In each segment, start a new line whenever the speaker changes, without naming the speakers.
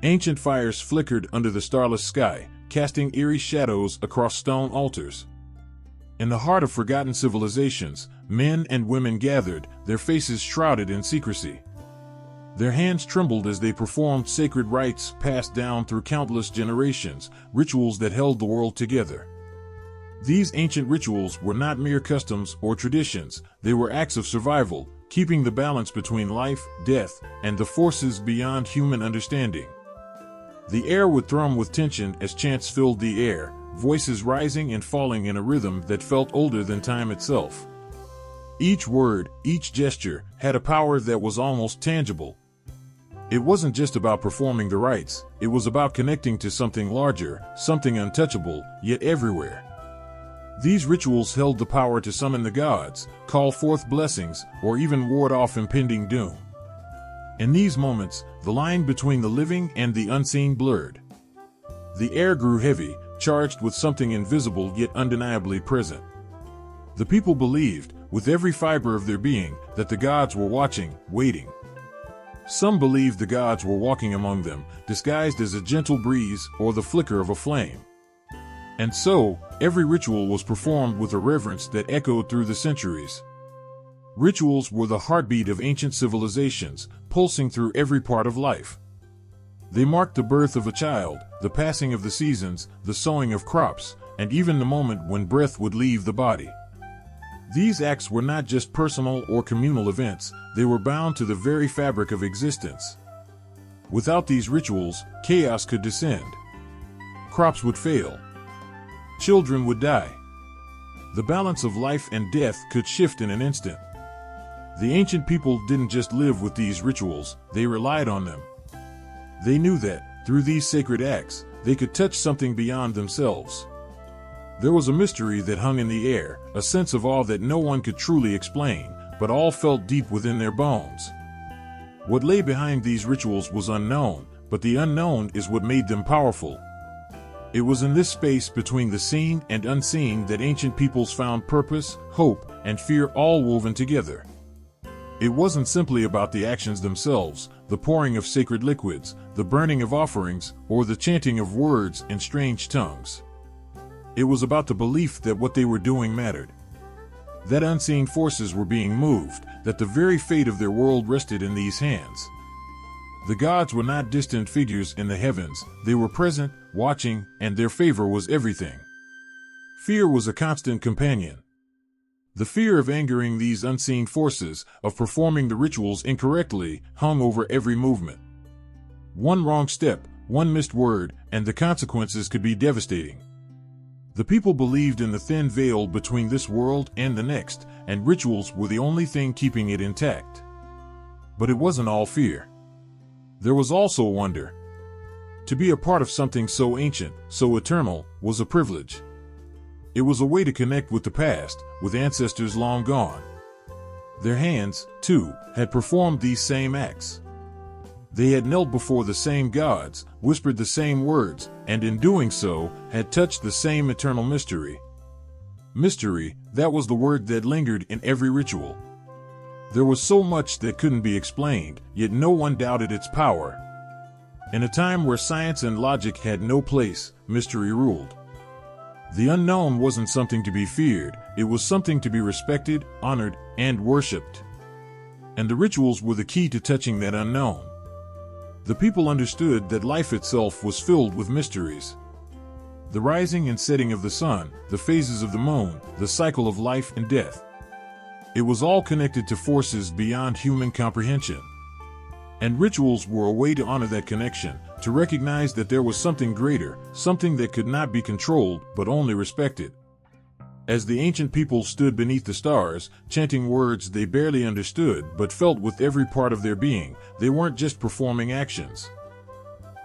Ancient fires flickered under the starless sky, casting eerie shadows across stone altars. In the heart of forgotten civilizations, men and women gathered, their faces shrouded in secrecy. Their hands trembled as they performed sacred rites passed down through countless generations, rituals that held the world together. These ancient rituals were not mere customs or traditions, they were acts of survival, keeping the balance between life, death, and the forces beyond human understanding. The air would thrum with tension as chants filled the air, voices rising and falling in a rhythm that felt older than time itself. Each word, each gesture, had a power that was almost tangible. It wasn't just about performing the rites, it was about connecting to something larger, something untouchable, yet everywhere. These rituals held the power to summon the gods, call forth blessings, or even ward off impending doom. In these moments, the line between the living and the unseen blurred. The air grew heavy, charged with something invisible yet undeniably present. The people believed, with every fiber of their being, that the gods were watching, waiting. Some believed the gods were walking among them, disguised as a gentle breeze or the flicker of a flame. And so, every ritual was performed with a reverence that echoed through the centuries. Rituals were the heartbeat of ancient civilizations, pulsing through every part of life. They marked the birth of a child, the passing of the seasons, the sowing of crops, and even the moment when breath would leave the body. These acts were not just personal or communal events, they were bound to the very fabric of existence. Without these rituals, chaos could descend. Crops would fail. Children would die. The balance of life and death could shift in an instant. The ancient people didn't just live with these rituals, they relied on them. They knew that, through these sacred acts, they could touch something beyond themselves. There was a mystery that hung in the air, a sense of awe that no one could truly explain, but all felt deep within their bones. What lay behind these rituals was unknown, but the unknown is what made them powerful. It was in this space between the seen and unseen that ancient peoples found purpose, hope, and fear all woven together. It wasn't simply about the actions themselves, the pouring of sacred liquids, the burning of offerings, or the chanting of words in strange tongues. It was about the belief that what they were doing mattered. That unseen forces were being moved, that the very fate of their world rested in these hands. The gods were not distant figures in the heavens, they were present, watching, and their favor was everything. Fear was a constant companion. The fear of angering these unseen forces, of performing the rituals incorrectly, hung over every movement. One wrong step, one missed word, and the consequences could be devastating. The people believed in the thin veil between this world and the next, and rituals were the only thing keeping it intact. But it wasn't all fear. There was also wonder. To be a part of something so ancient, so eternal, was a privilege. It was a way to connect with the past, with ancestors long gone. Their hands, too, had performed these same acts. They had knelt before the same gods, whispered the same words, and in doing so, had touched the same eternal mystery. Mystery, that was the word that lingered in every ritual. There was so much that couldn't be explained, yet no one doubted its power. In a time where science and logic had no place, mystery ruled. The unknown wasn't something to be feared, it was something to be respected, honored, and worshipped. And the rituals were the key to touching that unknown. The people understood that life itself was filled with mysteries. The rising and setting of the sun, the phases of the moon, the cycle of life and death. It was all connected to forces beyond human comprehension. And rituals were a way to honor that connection, to recognize that there was something greater, something that could not be controlled but only respected. As the ancient people stood beneath the stars, chanting words they barely understood but felt with every part of their being, they weren't just performing actions.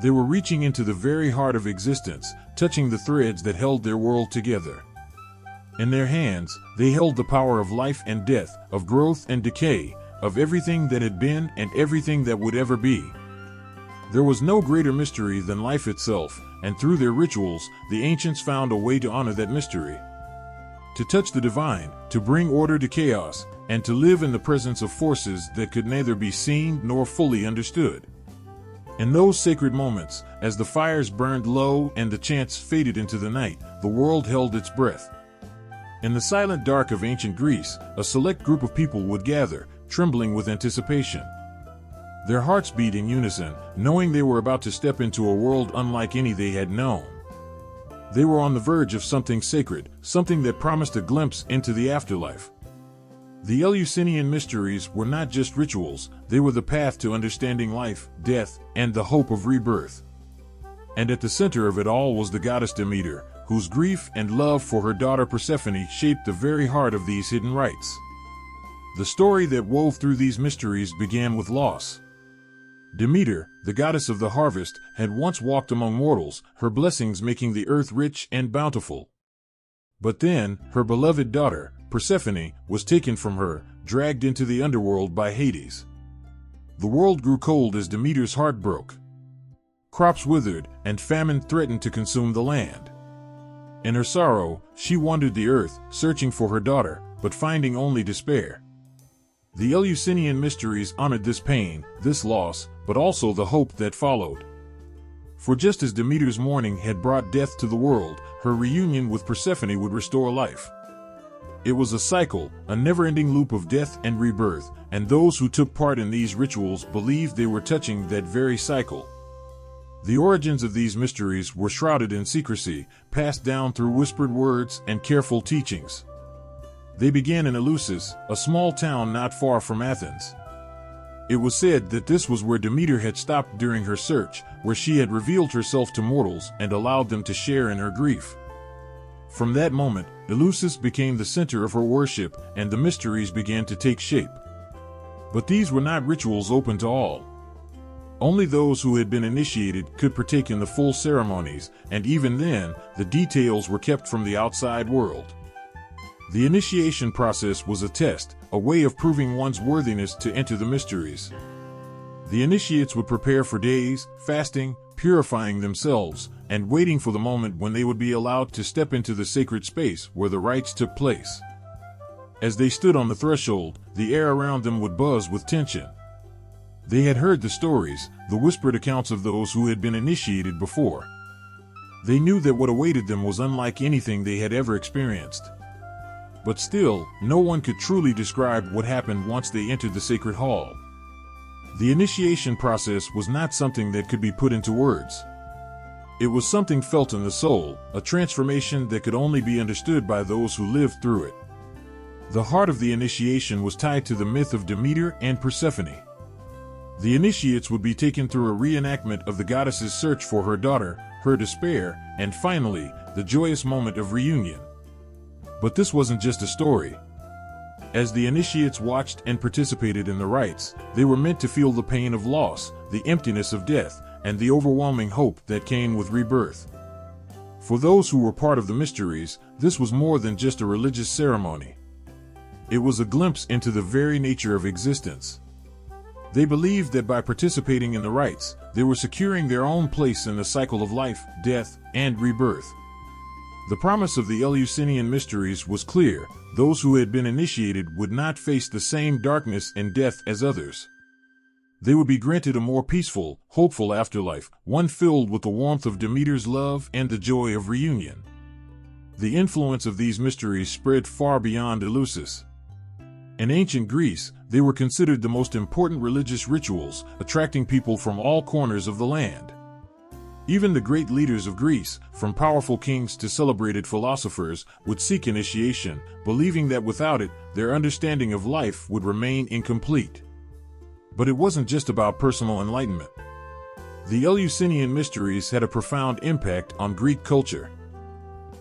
They were reaching into the very heart of existence, touching the threads that held their world together. In their hands, they held the power of life and death, of growth and decay, of everything that had been and everything that would ever be. There was no greater mystery than life itself, and through their rituals, the ancients found a way to honor that mystery. To touch the divine, to bring order to chaos, and to live in the presence of forces that could neither be seen nor fully understood. In those sacred moments, as the fires burned low and the chants faded into the night, the world held its breath. In the silent dark of ancient Greece, a select group of people would gather, trembling with anticipation. Their hearts beat in unison, knowing they were about to step into a world unlike any they had known. They were on the verge of something sacred, something that promised a glimpse into the afterlife. The Eleusinian mysteries were not just rituals, they were the path to understanding life, death, and the hope of rebirth. And at the center of it all was the goddess Demeter, whose grief and love for her daughter Persephone shaped the very heart of these hidden rites. The story that wove through these mysteries began with loss. Demeter, the goddess of the harvest, had once walked among mortals, her blessings making the earth rich and bountiful. But then, her beloved daughter, Persephone, was taken from her, dragged into the underworld by Hades. The world grew cold as Demeter's heart broke. Crops withered, and famine threatened to consume the land. In her sorrow, she wandered the earth, searching for her daughter, but finding only despair. The Eleusinian mysteries honored this pain, this loss, but also the hope that followed. For just as Demeter's mourning had brought death to the world, her reunion with Persephone would restore life. It was a cycle, a never-ending loop of death and rebirth, and those who took part in these rituals believed they were touching that very cycle. The origins of these mysteries were shrouded in secrecy, passed down through whispered words and careful teachings. They began in Eleusis, a small town not far from Athens. It was said that this was where Demeter had stopped during her search, where she had revealed herself to mortals and allowed them to share in her grief. From that moment, Eleusis became the center of her worship, and the mysteries began to take shape. But these were not rituals open to all. Only those who had been initiated could partake in the full ceremonies, and even then, the details were kept from the outside world. The initiation process was a test, a way of proving one's worthiness to enter the mysteries. The initiates would prepare for days, fasting, purifying themselves, and waiting for the moment when they would be allowed to step into the sacred space where the rites took place. As they stood on the threshold, the air around them would buzz with tension. They had heard the stories, the whispered accounts of those who had been initiated before. They knew that what awaited them was unlike anything they had ever experienced. But still, no one could truly describe what happened once they entered the sacred hall. The initiation process was not something that could be put into words. It was something felt in the soul, a transformation that could only be understood by those who lived through it. The heart of the initiation was tied to the myth of Demeter and Persephone. The initiates would be taken through a reenactment of the goddess's search for her daughter, her despair, and finally, the joyous moment of reunion. But this wasn't just a story. As the initiates watched and participated in the rites, they were meant to feel the pain of loss, the emptiness of death, and the overwhelming hope that came with rebirth. For those who were part of the mysteries, this was more than just a religious ceremony. It was a glimpse into the very nature of existence. They believed that by participating in the rites, they were securing their own place in the cycle of life, death, and rebirth. The promise of the Eleusinian mysteries was clear: those who had been initiated would not face the same darkness and death as others. They would be granted a more peaceful, hopeful afterlife, one filled with the warmth of Demeter's love and the joy of reunion. The influence of these mysteries spread far beyond Eleusis. In ancient Greece, they were considered the most important religious rituals, attracting people from all corners of the land. Even the great leaders of Greece, from powerful kings to celebrated philosophers, would seek initiation, believing that without it, their understanding of life would remain incomplete. But it wasn't just about personal enlightenment. The Eleusinian mysteries had a profound impact on Greek culture.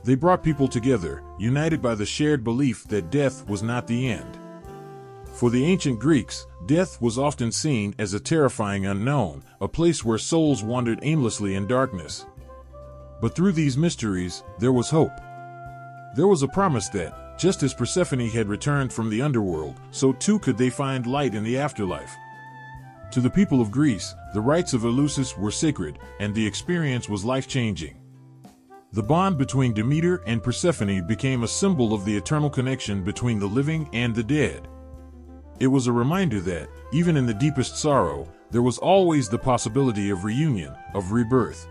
They brought people together, united by the shared belief that death was not the end. For the ancient Greeks, death was often seen as a terrifying unknown, a place where souls wandered aimlessly in darkness. But through these mysteries, there was hope. There was a promise that, just as Persephone had returned from the underworld, so too could they find light in the afterlife. To the people of Greece, the rites of Eleusis were sacred, and the experience was life-changing. The bond between Demeter and Persephone became a symbol of the eternal connection between the living and the dead. It was a reminder that, even in the deepest sorrow, there was always the possibility of reunion, of rebirth.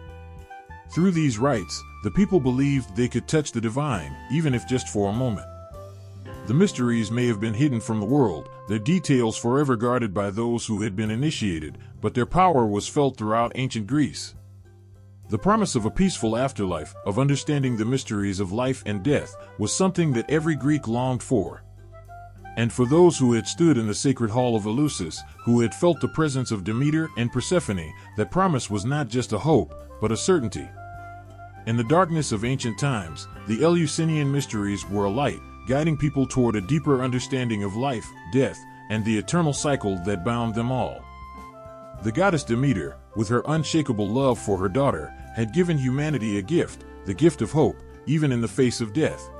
Through these rites, the people believed they could touch the divine, even if just for a moment. The mysteries may have been hidden from the world, their details forever guarded by those who had been initiated, but their power was felt throughout ancient Greece. The promise of a peaceful afterlife, of understanding the mysteries of life and death, was something that every Greek longed for. And for those who had stood in the sacred hall of Eleusis, who had felt the presence of Demeter and Persephone, that promise was not just a hope, but a certainty. In the darkness of ancient times, the Eleusinian mysteries were a light, guiding people toward a deeper understanding of life, death, and the eternal cycle that bound them all. The goddess Demeter, with her unshakable love for her daughter, had given humanity a gift, the gift of hope, even in the face of death.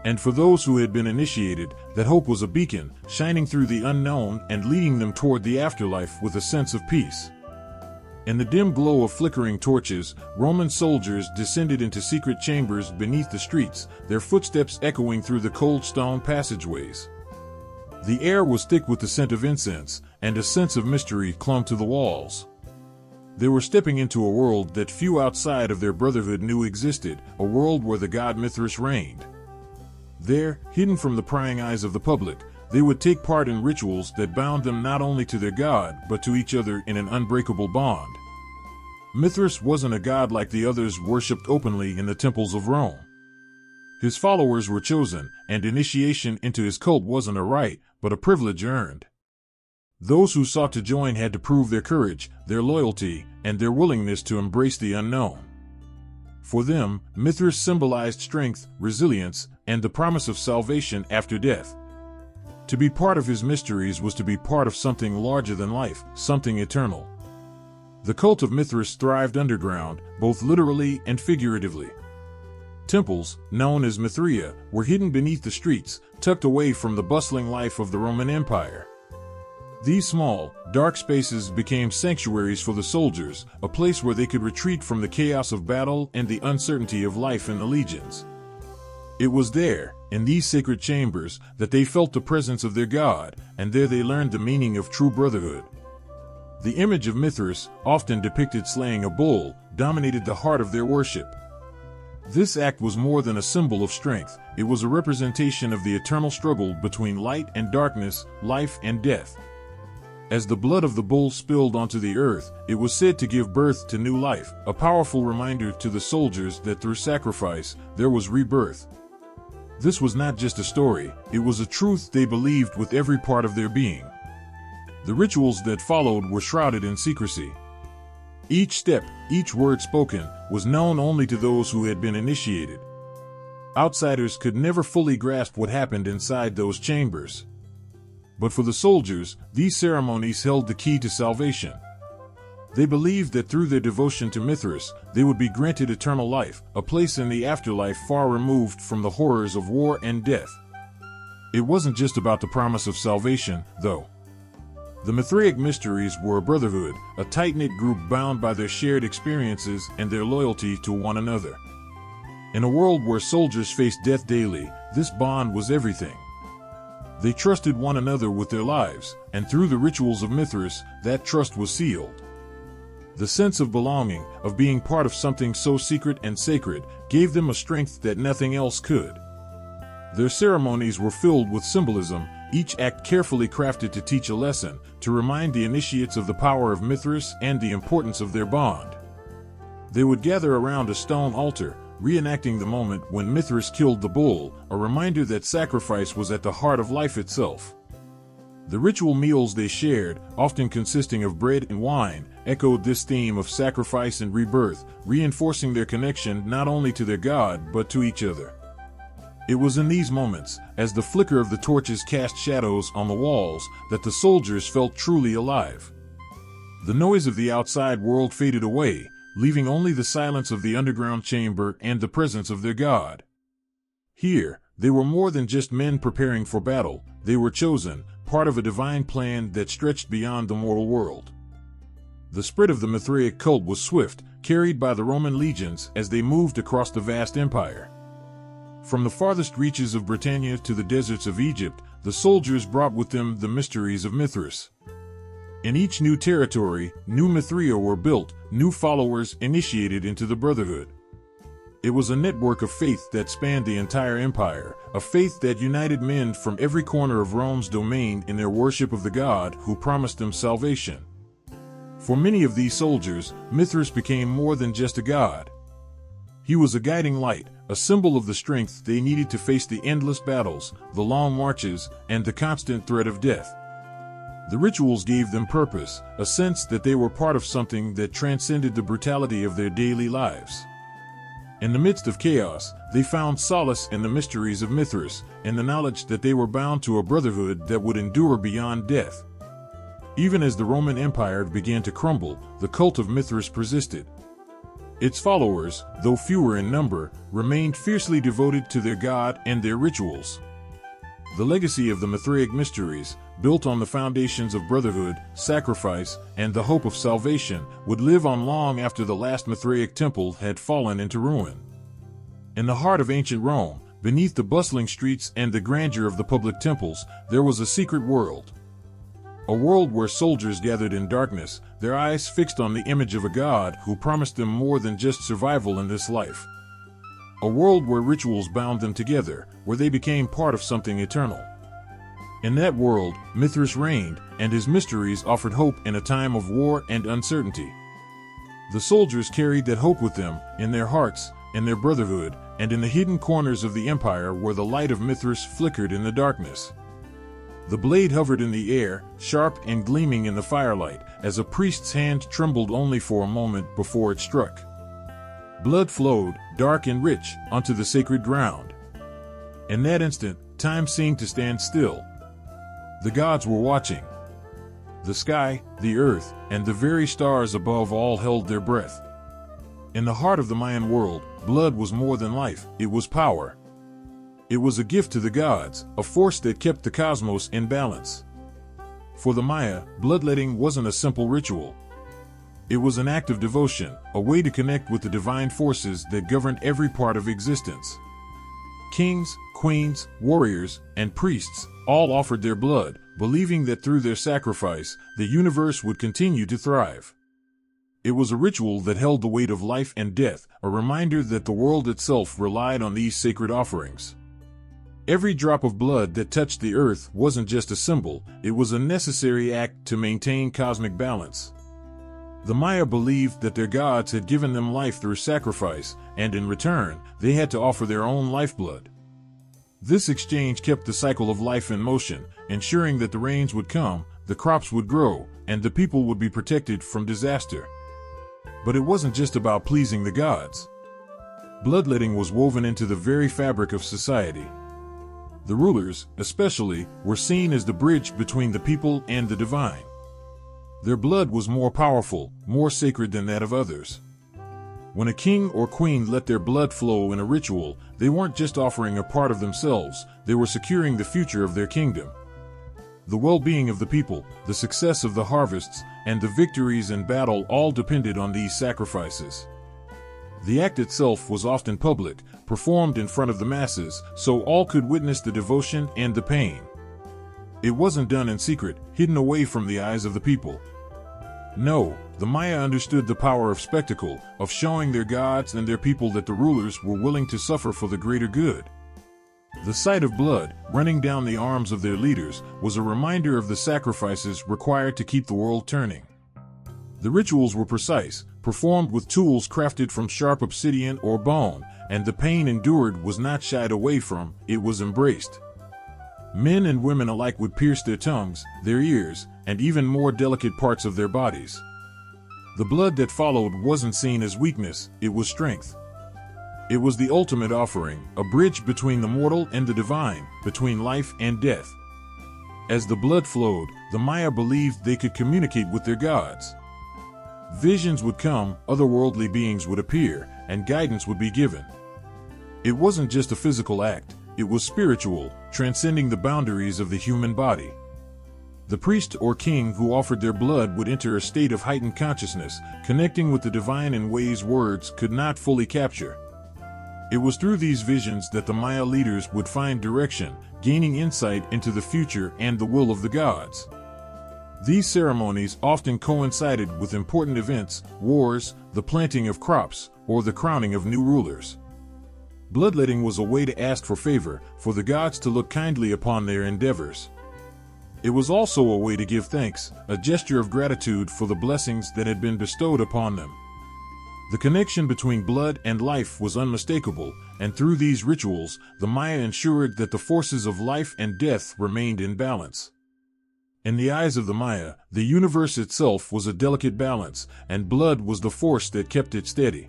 And for those who had been initiated, that hope was a beacon, shining through the unknown and leading them toward the afterlife with a sense of peace. In the dim glow of flickering torches, Roman soldiers descended into secret chambers beneath the streets, their footsteps echoing through the cold stone passageways. The air was thick with the scent of incense, and a sense of mystery clung to the walls. They were stepping into a world that few outside of their brotherhood knew existed, a world where the god Mithras reigned. There, hidden from the prying eyes of the public, they would take part in rituals that bound them not only to their god, but to each other in an unbreakable bond. Mithras wasn't a god like the others worshipped openly in the temples of Rome. His followers were chosen, and initiation into his cult wasn't a right, but a privilege earned. Those who sought to join had to prove their courage, their loyalty, and their willingness to embrace the unknown. For them, Mithras symbolized strength, resilience, and the promise of salvation after death. To be part of his mysteries was to be part of something larger than life, something eternal. The cult of Mithras thrived underground, both literally and figuratively. Temples, known as Mithraea, were hidden beneath the streets, tucked away from the bustling life of the Roman Empire. These small, dark spaces became sanctuaries for the soldiers, a place where they could retreat from the chaos of battle and the uncertainty of life in the legions. It was there, in these sacred chambers, that they felt the presence of their god, and there they learned the meaning of true brotherhood. The image of Mithras, often depicted slaying a bull, dominated the heart of their worship. This act was more than a symbol of strength, it was a representation of the eternal struggle between light and darkness, life and death. As the blood of the bull spilled onto the earth, it was said to give birth to new life, a powerful reminder to the soldiers that through sacrifice, there was rebirth. This was not just a story, it was a truth they believed with every part of their being. The rituals that followed were shrouded in secrecy. Each step, each word spoken, was known only to those who had been initiated. Outsiders could never fully grasp what happened inside those chambers. But for the soldiers, these ceremonies held the key to salvation. They believed that through their devotion to Mithras, they would be granted eternal life, a place in the afterlife far removed from the horrors of war and death. It wasn't just about the promise of salvation, though. The Mithraic mysteries were a brotherhood, a tight-knit group bound by their shared experiences and their loyalty to one another. In a world where soldiers faced death daily, this bond was everything. They trusted one another with their lives, and through the rituals of Mithras, that trust was sealed. The sense of belonging, of being part of something so secret and sacred, gave them a strength that nothing else could. Their ceremonies were filled with symbolism, each act carefully crafted to teach a lesson, to remind the initiates of the power of Mithras and the importance of their bond. They would gather around a stone altar, reenacting the moment when Mithras killed the bull, a reminder that sacrifice was at the heart of life itself. The ritual meals they shared, often consisting of bread and wine, echoed this theme of sacrifice and rebirth, reinforcing their connection not only to their god but to each other. It was in these moments, as the flicker of the torches cast shadows on the walls, that the soldiers felt truly alive. The noise of the outside world faded away, leaving only the silence of the underground chamber and the presence of their god. Here, they were more than just men preparing for battle, they were chosen, part of a divine plan that stretched beyond the mortal world. The spread of the Mithraic cult was swift, carried by the Roman legions as they moved across the vast empire. From the farthest reaches of Britannia to the deserts of Egypt, the soldiers brought with them the mysteries of Mithras. In each new territory, new Mithria were built, new followers initiated into the Brotherhood. It was a network of faith that spanned the entire empire, a faith that united men from every corner of Rome's domain in their worship of the God who promised them salvation. For many of these soldiers, Mithras became more than just a god. He was a guiding light, a symbol of the strength they needed to face the endless battles, the long marches, and the constant threat of death. The rituals gave them purpose, a sense that they were part of something that transcended the brutality of their daily lives. In the midst of chaos, they found solace in the mysteries of Mithras, and the knowledge that they were bound to a brotherhood that would endure beyond death. Even as the Roman Empire began to crumble, the cult of Mithras persisted. Its followers, though fewer in number, remained fiercely devoted to their god and their rituals. The legacy of the Mithraic mysteries, built on the foundations of brotherhood, sacrifice, and the hope of salvation, would live on long after the last Mithraic temple had fallen into ruin. In the heart of ancient Rome, beneath the bustling streets and the grandeur of the public temples, there was a secret world. A world where soldiers gathered in darkness, their eyes fixed on the image of a god who promised them more than just survival in this life. A world where rituals bound them together, where they became part of something eternal. In that world, Mithras reigned, and his mysteries offered hope in a time of war and uncertainty. The soldiers carried that hope with them, in their hearts, in their brotherhood, and in the hidden corners of the empire where the light of Mithras flickered in the darkness. The blade hovered in the air, sharp and gleaming in the firelight, as a priest's hand trembled only for a moment before it struck. Blood flowed, dark and rich, onto the sacred ground. In that instant, time seemed to stand still. The gods were watching. The sky, the earth, and the very stars above all held their breath. In the heart of the Mayan world, blood was more than life, it was power. It was a gift to the gods, a force that kept the cosmos in balance. For the Maya, bloodletting wasn't a simple ritual. It was an act of devotion, a way to connect with the divine forces that governed every part of existence. Kings, queens, warriors, and priests all offered their blood, believing that through their sacrifice, the universe would continue to thrive. It was a ritual that held the weight of life and death, a reminder that the world itself relied on these sacred offerings. Every drop of blood that touched the earth wasn't just a symbol, it was a necessary act to maintain cosmic balance. The Maya believed that their gods had given them life through sacrifice, and in return, they had to offer their own lifeblood. This exchange kept the cycle of life in motion, ensuring that the rains would come, the crops would grow, and the people would be protected from disaster. But it wasn't just about pleasing the gods. Bloodletting was woven into the very fabric of society. The rulers, especially, were seen as the bridge between the people and the divine. Their blood was more powerful, more sacred than that of others. When a king or queen let their blood flow in a ritual, they weren't just offering a part of themselves, they were securing the future of their kingdom. The well-being of the people, the success of the harvests, and the victories in battle all depended on these sacrifices. The act itself was often public, performed in front of the masses, so all could witness the devotion and the pain. It wasn't done in secret, hidden away from the eyes of the people. No, the Maya understood the power of spectacle, of showing their gods and their people that the rulers were willing to suffer for the greater good. The sight of blood, running down the arms of their leaders, was a reminder of the sacrifices required to keep the world turning. The rituals were precise, performed with tools crafted from sharp obsidian or bone, and the pain endured was not shied away from, it was embraced. Men and women alike would pierce their tongues, their ears, and even more delicate parts of their bodies. The blood that followed wasn't seen as weakness, it was strength. It was the ultimate offering, a bridge between the mortal and the divine, between life and death. As the blood flowed, the Maya believed they could communicate with their gods. Visions would come, otherworldly beings would appear, and guidance would be given. It wasn't just a physical act, it was spiritual, transcending the boundaries of the human body. The priest or king who offered their blood would enter a state of heightened consciousness, connecting with the divine in ways words could not fully capture. It was through these visions that the Maya leaders would find direction, gaining insight into the future and the will of the gods. These ceremonies often coincided with important events, wars, the planting of crops, or the crowning of new rulers. Bloodletting was a way to ask for favor, for the gods to look kindly upon their endeavors. It was also a way to give thanks, a gesture of gratitude for the blessings that had been bestowed upon them. The connection between blood and life was unmistakable, and through these rituals, the Maya ensured that the forces of life and death remained in balance. In the eyes of the Maya, the universe itself was a delicate balance, and blood was the force that kept it steady.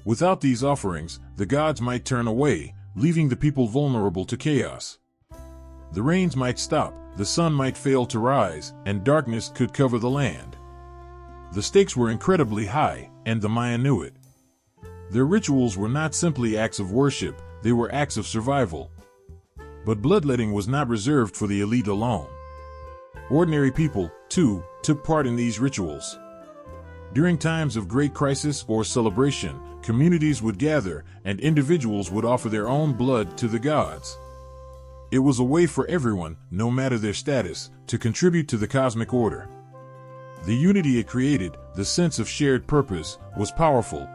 Without these offerings, the gods might turn away, leaving the people vulnerable to chaos. The rains might stop, the sun might fail to rise, and darkness could cover the land. The stakes were incredibly high, and the Maya knew it. Their rituals were not simply acts of worship, they were acts of survival. But bloodletting was not reserved for the elite alone. Ordinary people, too, took part in these rituals. During times of great crisis or celebration, communities would gather, and individuals would offer their own blood to the gods. It was a way for everyone, no matter their status, to contribute to the cosmic order. The unity it created, the sense of shared purpose, was powerful.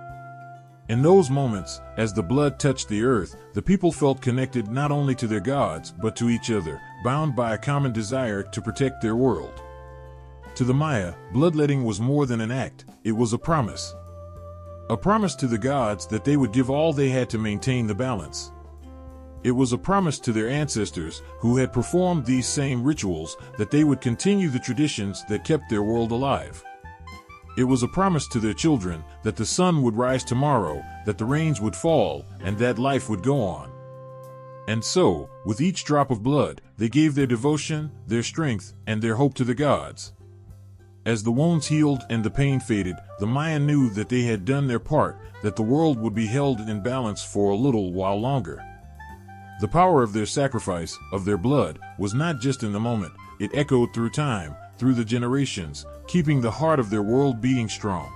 In those moments, as the blood touched the earth, the people felt connected not only to their gods but to each other, bound by a common desire to protect their world. To the Maya, bloodletting was more than an act, it was a promise. A promise to the gods that they would give all they had to maintain the balance. It was a promise to their ancestors, who had performed these same rituals, that they would continue the traditions that kept their world alive. It was a promise to their children that the sun would rise tomorrow, that the rains would fall, and that life would go on. And so, with each drop of blood, they gave their devotion, their strength, and their hope to the gods. As the wounds healed and the pain faded, the Maya knew that they had done their part, that the world would be held in balance for a little while longer. The power of their sacrifice, of their blood, was not just in the moment, it echoed through time, through the generations, keeping the heart of their world beating strong.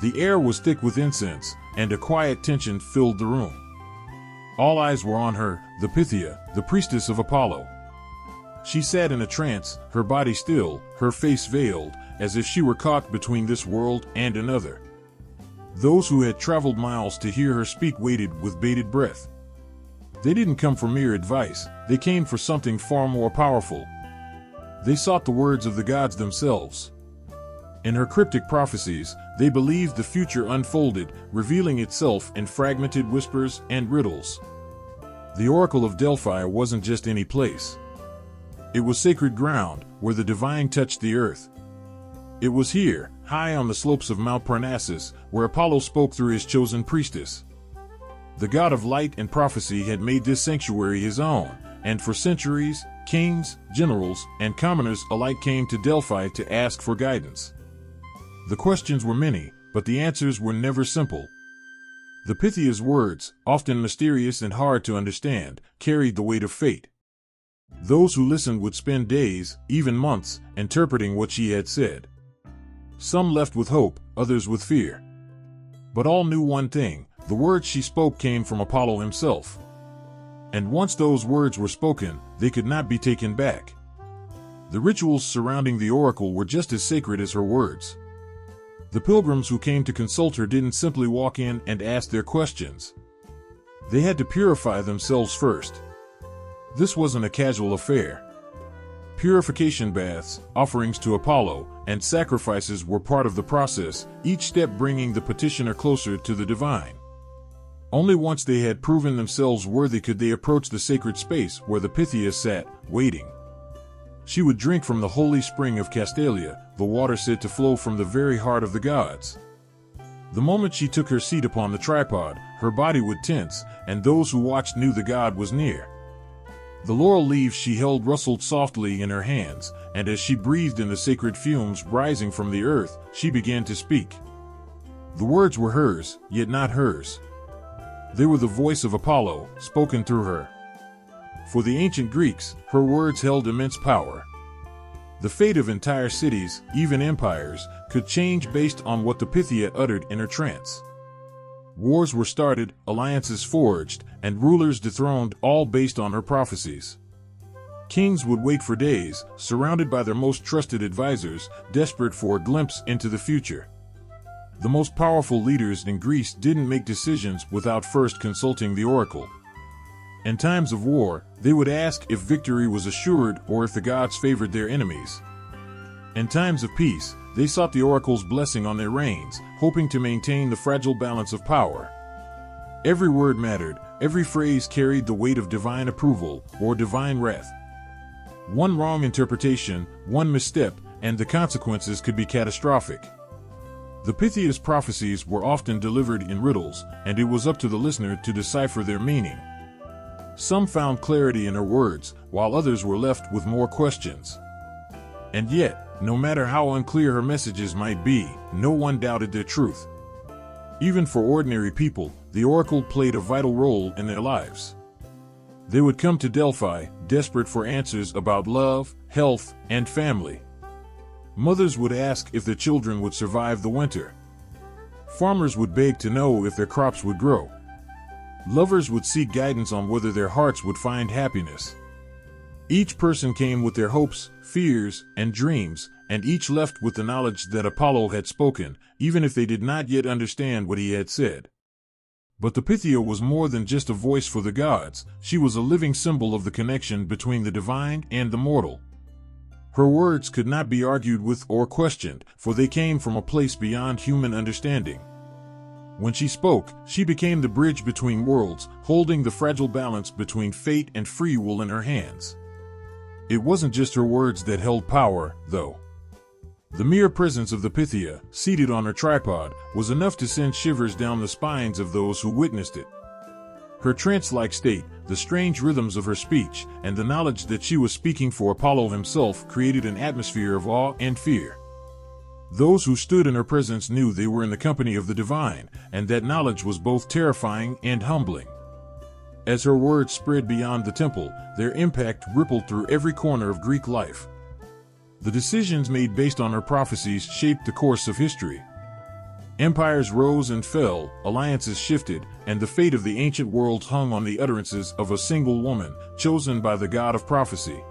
The air was thick with incense, and a quiet tension filled the room. All eyes were on her, the Pythia, the priestess of Apollo. She sat in a trance, her body still, her face veiled, as if she were caught between this world and another. Those who had traveled miles to hear her speak waited with bated breath. They didn't come for mere advice, they came for something far more powerful. They sought the words of the gods themselves. In her cryptic prophecies, they believed the future unfolded, revealing itself in fragmented whispers and riddles. The Oracle of Delphi wasn't just any place. It was sacred ground, where the divine touched the earth. It was here, high on the slopes of Mount Parnassus, where Apollo spoke through his chosen priestess. The god of light and prophecy had made this sanctuary his own, and for centuries, kings, generals, and commoners alike came to Delphi to ask for guidance. The questions were many, but the answers were never simple. The Pythia's words, often mysterious and hard to understand, carried the weight of fate. Those who listened would spend days, even months, interpreting what she had said. Some left with hope, others with fear. But all knew one thing: the words she spoke came from Apollo himself. And once those words were spoken, they could not be taken back. The rituals surrounding the oracle were just as sacred as her words. The pilgrims who came to consult her didn't simply walk in and ask their questions. They had to purify themselves first. This wasn't a casual affair. Purification baths, offerings to Apollo, and sacrifices were part of the process, each step bringing the petitioner closer to the divine. Only once they had proven themselves worthy could they approach the sacred space where the Pythia sat, waiting. She would drink from the holy spring of Castalia, the water said to flow from the very heart of the gods. The moment she took her seat upon the tripod, her body would tense, and those who watched knew the god was near. The laurel leaves she held rustled softly in her hands, and as she breathed in the sacred fumes rising from the earth, she began to speak. The words were hers, yet not hers. They were the voice of Apollo, spoken through her. For the ancient Greeks, her words held immense power. The fate of entire cities, even empires, could change based on what the Pythia uttered in her trance. Wars were started, alliances forged, and rulers dethroned, all based on her prophecies. Kings would wait for days, surrounded by their most trusted advisors, desperate for a glimpse into the future. The most powerful leaders in Greece didn't make decisions without first consulting the oracle. In times of war, they would ask if victory was assured or if the gods favored their enemies. In times of peace, they sought the oracle's blessing on their reigns, hoping to maintain the fragile balance of power. Every word mattered, every phrase carried the weight of divine approval or divine wrath. One wrong interpretation, one misstep, and the consequences could be catastrophic. The Pythia's prophecies were often delivered in riddles, and it was up to the listener to decipher their meaning. Some found clarity in her words, while others were left with more questions. And yet, no matter how unclear her messages might be, no one doubted their truth. Even for ordinary people, the oracle played a vital role in their lives. They would come to Delphi, desperate for answers about love, health, and family. Mothers would ask if their children would survive the winter. Farmers would beg to know if their crops would grow. Lovers would seek guidance on whether their hearts would find happiness. Each person came with their hopes, fears, and dreams, and each left with the knowledge that Apollo had spoken, even if they did not yet understand what he had said. But the Pythia was more than just a voice for the gods. She was a living symbol of the connection between the divine and the mortal. Her words could not be argued with or questioned, for they came from a place beyond human understanding. When she spoke, she became the bridge between worlds, holding the fragile balance between fate and free will in her hands. It wasn't just her words that held power, though. The mere presence of the Pythia, seated on her tripod, was enough to send shivers down the spines of those who witnessed it. Her trance-like state, the strange rhythms of her speech, and the knowledge that she was speaking for Apollo himself created an atmosphere of awe and fear. Those who stood in her presence knew they were in the company of the divine, and that knowledge was both terrifying and humbling. As her words spread beyond the temple, their impact rippled through every corner of Greek life. The decisions made based on her prophecies shaped the course of history. Empires rose and fell, alliances shifted, and the fate of the ancient world hung on the utterances of a single woman, chosen by the god of prophecy.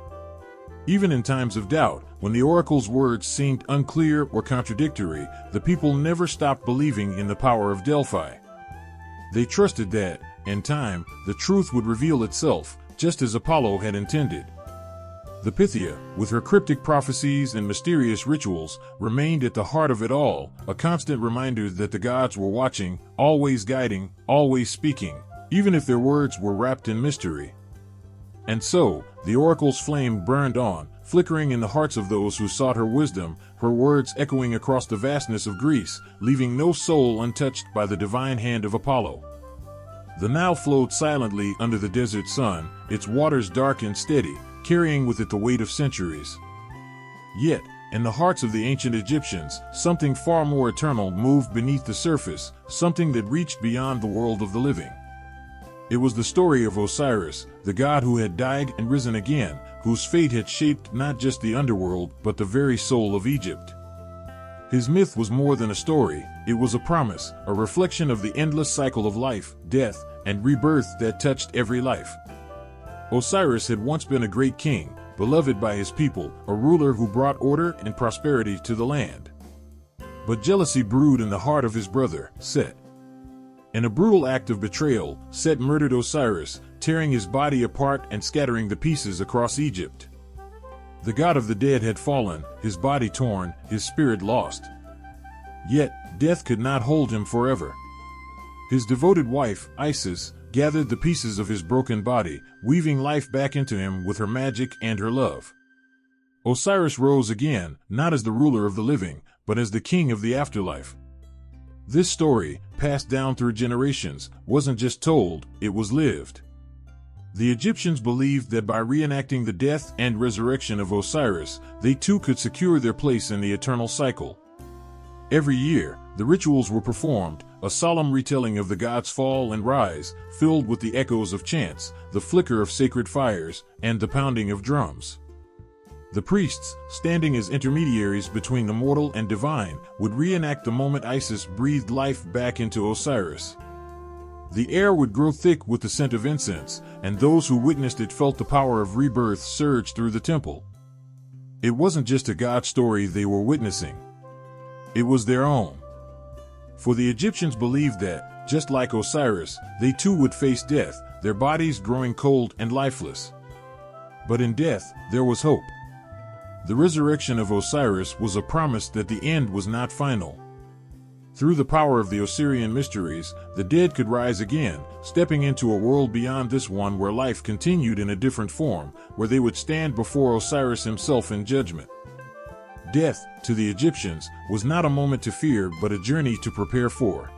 Even in times of doubt, when the oracle's words seemed unclear or contradictory, the people never stopped believing in the power of Delphi. They trusted that, in time, the truth would reveal itself, just as Apollo had intended. The Pythia, with her cryptic prophecies and mysterious rituals, remained at the heart of it all, a constant reminder that the gods were watching, always guiding, always speaking, even if their words were wrapped in mystery. And so, the oracle's flame burned on, flickering in the hearts of those who sought her wisdom, her words echoing across the vastness of Greece, leaving no soul untouched by the divine hand of Apollo. The Nile flowed silently under the desert sun, its waters dark and steady, carrying with it the weight of centuries. Yet, in the hearts of the ancient Egyptians, something far more eternal moved beneath the surface, something that reached beyond the world of the living. It was the story of Osiris, the god who had died and risen again, whose fate had shaped not just the underworld but the very soul of Egypt. His myth was more than a story, it was a promise, a reflection of the endless cycle of life, death, and rebirth that touched every life. Osiris had once been a great king, beloved by his people, a ruler who brought order and prosperity to the land. But jealousy brewed in the heart of his brother, Set. In a brutal act of betrayal, Set murdered Osiris, tearing his body apart and scattering the pieces across Egypt. The god of the dead had fallen, his body torn, his spirit lost. Yet, death could not hold him forever. His devoted wife, Isis, gathered the pieces of his broken body, weaving life back into him with her magic and her love. Osiris rose again, not as the ruler of the living, but as the king of the afterlife. This story, passed down through generations, wasn't just told, it was lived. The Egyptians believed that by reenacting the death and resurrection of Osiris, they too could secure their place in the eternal cycle. Every year, the rituals were performed, a solemn retelling of the god's fall and rise, filled with the echoes of chants, the flicker of sacred fires, and the pounding of drums. The priests, standing as intermediaries between the mortal and divine, would reenact the moment Isis breathed life back into Osiris. The air would grow thick with the scent of incense, and those who witnessed it felt the power of rebirth surge through the temple. It wasn't just a God story they were witnessing. It was their own. For the Egyptians believed that, just like Osiris, they too would face death, their bodies growing cold and lifeless. But in death, there was hope. The resurrection of Osiris was a promise that the end was not final. Through the power of the Osirian mysteries, the dead could rise again, stepping into a world beyond this one where life continued in a different form, where they would stand before Osiris himself in judgment. Death, to the Egyptians, was not a moment to fear but a journey to prepare for.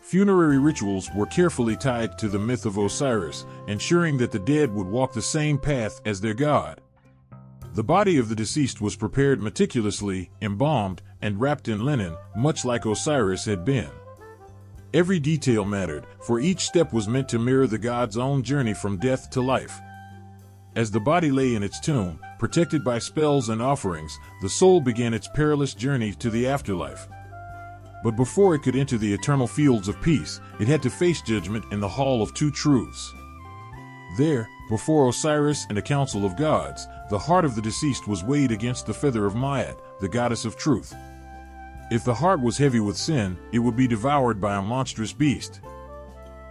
Funerary rituals were carefully tied to the myth of Osiris, ensuring that the dead would walk the same path as their god. The body of the deceased was prepared meticulously, embalmed, and wrapped in linen, much like Osiris had been. Every detail mattered, for each step was meant to mirror the god's own journey from death to life. As the body lay in its tomb, protected by spells and offerings, the soul began its perilous journey to the afterlife. But before it could enter the eternal fields of peace, it had to face judgment in the Hall of Two Truths. There, before Osiris and a council of gods, the heart of the deceased was weighed against the feather of Maat, the goddess of truth. If the heart was heavy with sin, it would be devoured by a monstrous beast.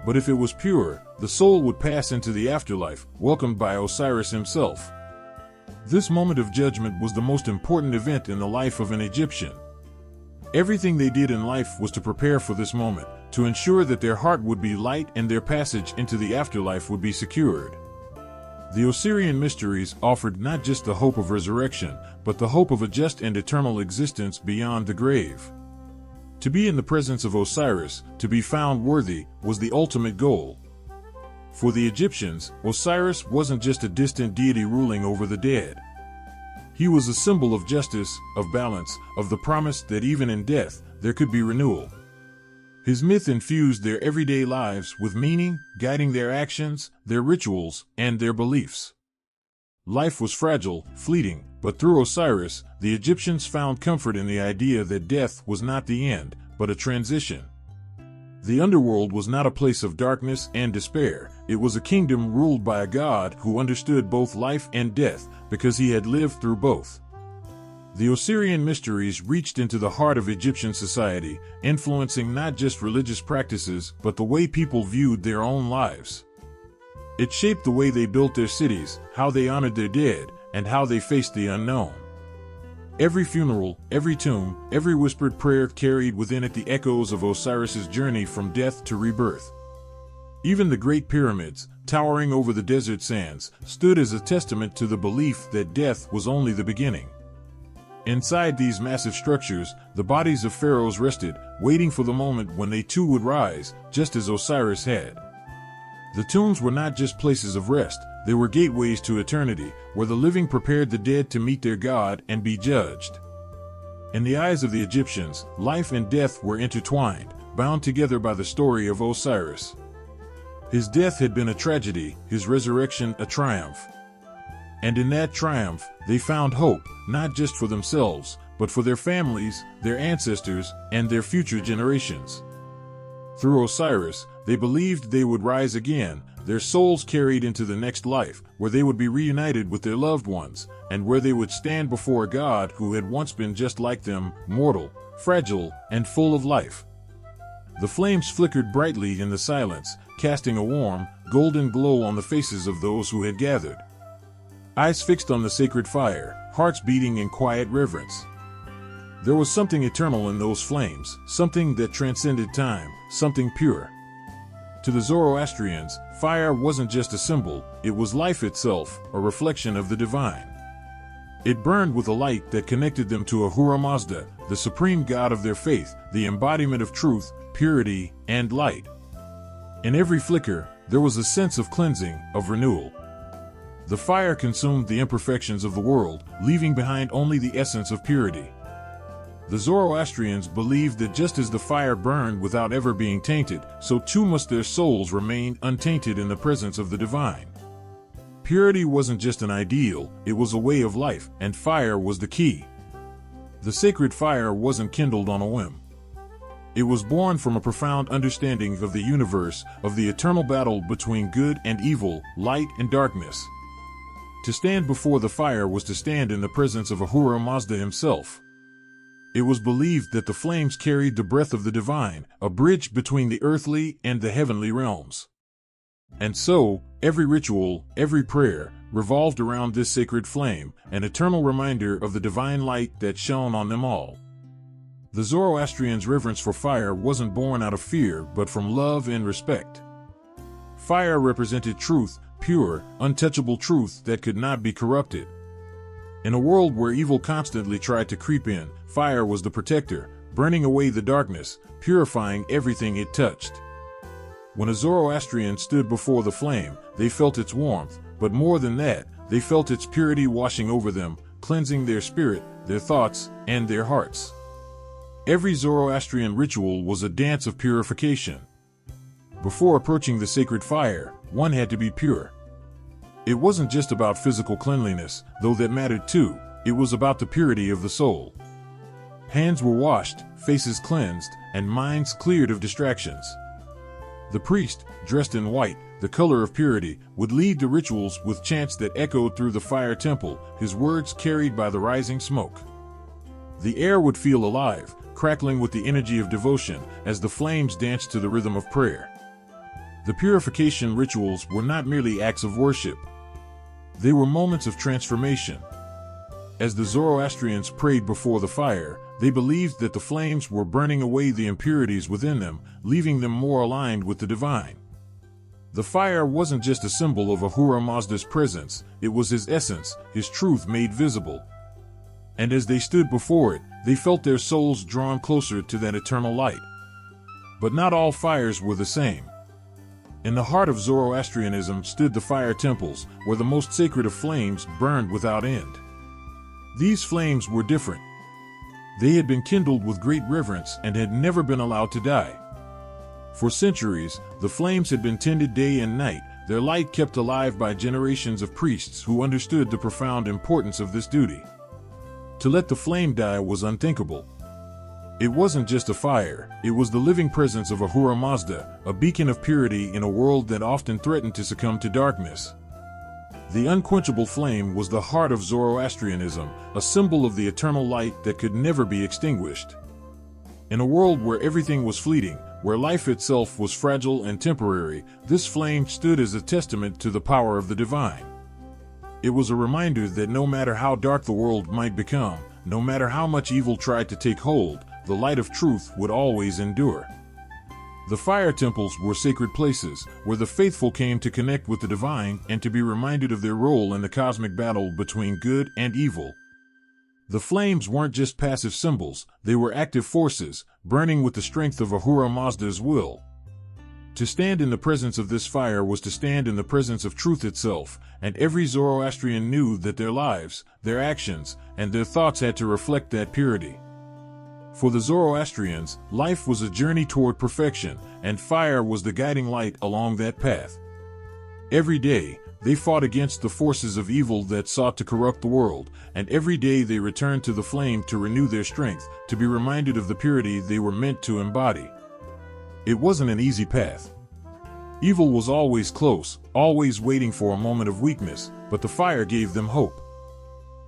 But if it was pure, the soul would pass into the afterlife, welcomed by Osiris himself. This moment of judgment was the most important event in the life of an Egyptian. Everything they did in life was to prepare for this moment, to ensure that their heart would be light and their passage into the afterlife would be secured. The Osirian mysteries offered not just the hope of resurrection, but the hope of a just and eternal existence beyond the grave. To be in the presence of Osiris, to be found worthy, was the ultimate goal. For the Egyptians, Osiris wasn't just a distant deity ruling over the dead. He was a symbol of justice, of balance, of the promise that even in death, there could be renewal. His myth infused their everyday lives with meaning, guiding their actions, their rituals, and their beliefs. Life was fragile, fleeting, but through Osiris, the Egyptians found comfort in the idea that death was not the end, but a transition. The underworld was not a place of darkness and despair. It was a kingdom ruled by a god who understood both life and death, because he had lived through both. The Osirian mysteries reached into the heart of Egyptian society, influencing not just religious practices but the way people viewed their own lives. It shaped the way they built their cities, how they honored their dead, and how they faced the unknown. Every funeral, every tomb, every whispered prayer carried within it the echoes of Osiris's journey from death to rebirth. Even the Great Pyramids, towering over the desert sands, stood as a testament to the belief that death was only the beginning. Inside these massive structures, the bodies of pharaohs rested, waiting for the moment when they too would rise, just as Osiris had. The tombs were not just places of rest, they were gateways to eternity, where the living prepared the dead to meet their God and be judged. In the eyes of the Egyptians, life and death were intertwined, bound together by the story of Osiris. His death had been a tragedy, his resurrection a triumph. And in that triumph, they found hope, not just for themselves, but for their families, their ancestors, and their future generations. Through Osiris, they believed they would rise again, their souls carried into the next life, where they would be reunited with their loved ones, and where they would stand before a God who had once been just like them, mortal, fragile, and full of life. The flames flickered brightly in the silence, casting a warm, golden glow on the faces of those who had gathered. Eyes fixed on the sacred fire, hearts beating in quiet reverence. There was something eternal in those flames, something that transcended time, something pure. To the Zoroastrians, fire wasn't just a symbol, it was life itself, a reflection of the divine. It burned with a light that connected them to Ahura Mazda, the supreme god of their faith, the embodiment of truth, purity, and light. In every flicker, there was a sense of cleansing, of renewal. The fire consumed the imperfections of the world, leaving behind only the essence of purity. The Zoroastrians believed that just as the fire burned without ever being tainted, so too must their souls remain untainted in the presence of the divine. Purity wasn't just an ideal, it was a way of life, and fire was the key. The sacred fire wasn't kindled on a whim. It was born from a profound understanding of the universe, of the eternal battle between good and evil, light and darkness. To stand before the fire was to stand in the presence of Ahura Mazda himself. It was believed that the flames carried the breath of the divine, a bridge between the earthly and the heavenly realms. And so, every ritual, every prayer, revolved around this sacred flame, an eternal reminder of the divine light that shone on them all. The Zoroastrians' reverence for fire wasn't born out of fear, but from love and respect. Fire represented truth, pure, untouchable truth that could not be corrupted. In a world where evil constantly tried to creep in, fire was the protector, burning away the darkness, purifying everything it touched. When a Zoroastrian stood before the flame, they felt its warmth, but more than that, they felt its purity washing over them, cleansing their spirit, their thoughts, and their hearts. Every Zoroastrian ritual was a dance of purification. Before approaching the sacred fire, one had to be pure. It wasn't just about physical cleanliness, though that mattered too. It was about the purity of the soul. Hands were washed, faces cleansed, and minds cleared of distractions. The priest, dressed in white, the color of purity, would lead the rituals with chants that echoed through the fire temple, his words carried by the rising smoke. The air would feel alive, crackling with the energy of devotion, as the flames danced to the rhythm of prayer. The purification rituals were not merely acts of worship. They were moments of transformation. As the Zoroastrians prayed before the fire, they believed that the flames were burning away the impurities within them, leaving them more aligned with the divine. The fire wasn't just a symbol of Ahura Mazda's presence, it was his essence, his truth made visible. And as they stood before it, they felt their souls drawn closer to that eternal light. But not all fires were the same. In the heart of Zoroastrianism stood the fire temples, where the most sacred of flames burned without end. These flames were different. They had been kindled with great reverence and had never been allowed to die. For centuries, the flames had been tended day and night, their light kept alive by generations of priests who understood the profound importance of this duty. To let the flame die was unthinkable. It wasn't just a fire, it was the living presence of Ahura Mazda, a beacon of purity in a world that often threatened to succumb to darkness. The unquenchable flame was the heart of Zoroastrianism, a symbol of the eternal light that could never be extinguished. In a world where everything was fleeting, where life itself was fragile and temporary, this flame stood as a testament to the power of the divine. It was a reminder that no matter how dark the world might become, no matter how much evil tried to take hold, the light of truth would always endure. The fire temples were sacred places, where the faithful came to connect with the divine and to be reminded of their role in the cosmic battle between good and evil. The flames weren't just passive symbols, they were active forces, burning with the strength of Ahura Mazda's will. To stand in the presence of this fire was to stand in the presence of truth itself, and every Zoroastrian knew that their lives, their actions, and their thoughts had to reflect that purity. For the Zoroastrians, life was a journey toward perfection, and fire was the guiding light along that path. Every day, they fought against the forces of evil that sought to corrupt the world, and every day they returned to the flame to renew their strength, to be reminded of the purity they were meant to embody. It wasn't an easy path. Evil was always close, always waiting for a moment of weakness, but the fire gave them hope.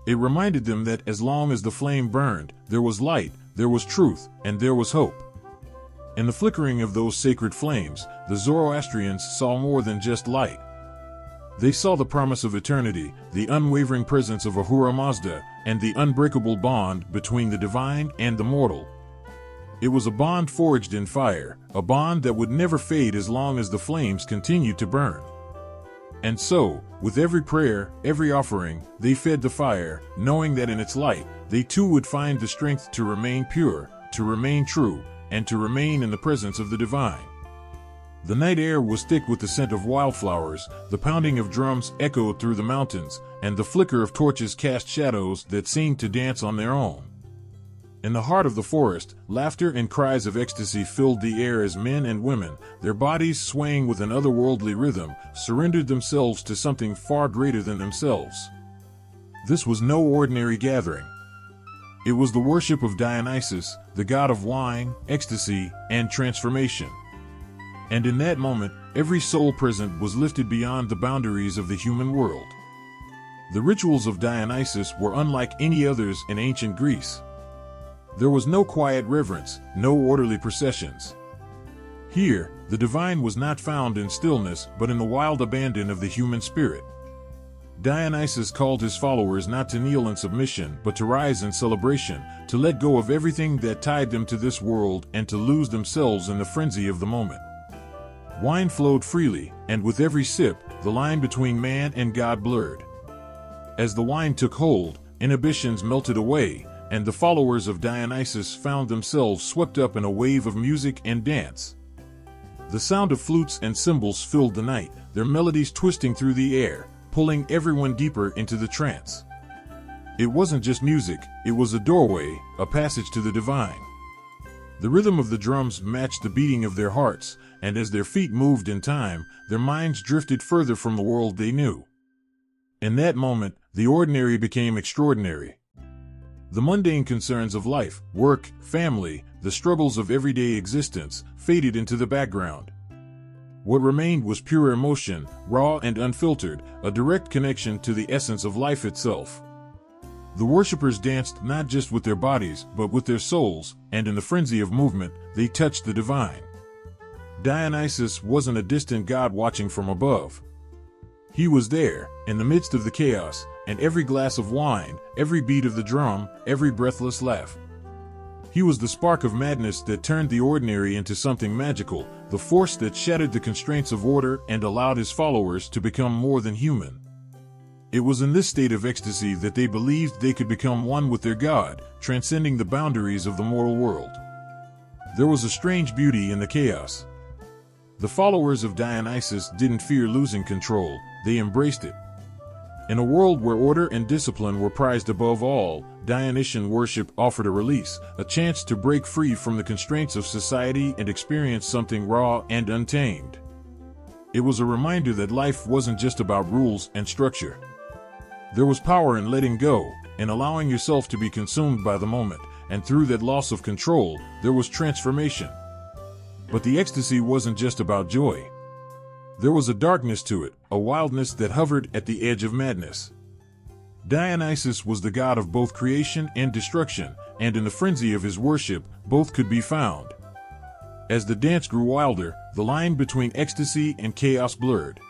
It reminded them that as long as the flame burned, there was light, there was truth, and there was hope. In the flickering of those sacred flames, the Zoroastrians saw more than just light. They saw the promise of eternity, the unwavering presence of Ahura Mazda, and the unbreakable bond between the divine and the mortal. It was a bond forged in fire, a bond that would never fade as long as the flames continued to burn. And so, with every prayer, every offering, they fed the fire, knowing that in its light, they too would find the strength to remain pure, to remain true, and to remain in the presence of the divine. The night air was thick with the scent of wildflowers, the pounding of drums echoed through the mountains, and the flicker of torches cast shadows that seemed to dance on their own. In the heart of the forest, laughter and cries of ecstasy filled the air as men and women, their bodies swaying with an otherworldly rhythm, surrendered themselves to something far greater than themselves. This was no ordinary gathering. It was the worship of Dionysus, the god of wine, ecstasy, and transformation. And in that moment, every soul present was lifted beyond the boundaries of the human world. The rituals of Dionysus were unlike any others in ancient Greece. There was no quiet reverence, no orderly processions. Here, the divine was not found in stillness but in the wild abandon of the human spirit. Dionysus called his followers not to kneel in submission but to rise in celebration, to let go of everything that tied them to this world and to lose themselves in the frenzy of the moment. Wine flowed freely, and with every sip, the line between man and God blurred. As the wine took hold, inhibitions melted away, and the followers of Dionysus found themselves swept up in a wave of music and dance. The sound of flutes and cymbals filled the night, their melodies twisting through the air, pulling everyone deeper into the trance. It wasn't just music, it was a doorway, a passage to the divine. The rhythm of the drums matched the beating of their hearts, and as their feet moved in time, their minds drifted further from the world they knew. In that moment, the ordinary became extraordinary. The mundane concerns of life, work, family, the struggles of everyday existence, faded into the background. What remained was pure emotion, raw and unfiltered, a direct connection to the essence of life itself. The worshippers danced not just with their bodies, but with their souls, and in the frenzy of movement, they touched the divine. Dionysus wasn't a distant god watching from above. He was there, in the midst of the chaos, and every glass of wine, every beat of the drum, every breathless laugh. He was the spark of madness that turned the ordinary into something magical, the force that shattered the constraints of order and allowed his followers to become more than human. It was in this state of ecstasy that they believed they could become one with their God, transcending the boundaries of the mortal world. There was a strange beauty in the chaos. The followers of Dionysus didn't fear losing control, they embraced it. In a world where order and discipline were prized above all, Dionysian worship offered a release, a chance to break free from the constraints of society and experience something raw and untamed. It was a reminder that life wasn't just about rules and structure. There was power in letting go, in allowing yourself to be consumed by the moment, and through that loss of control, there was transformation. But the ecstasy wasn't just about joy. There was a darkness to it, a wildness that hovered at the edge of madness. Dionysus was the god of both creation and destruction, and in the frenzy of his worship, both could be found. As the dance grew wilder, the line between ecstasy and chaos blurred.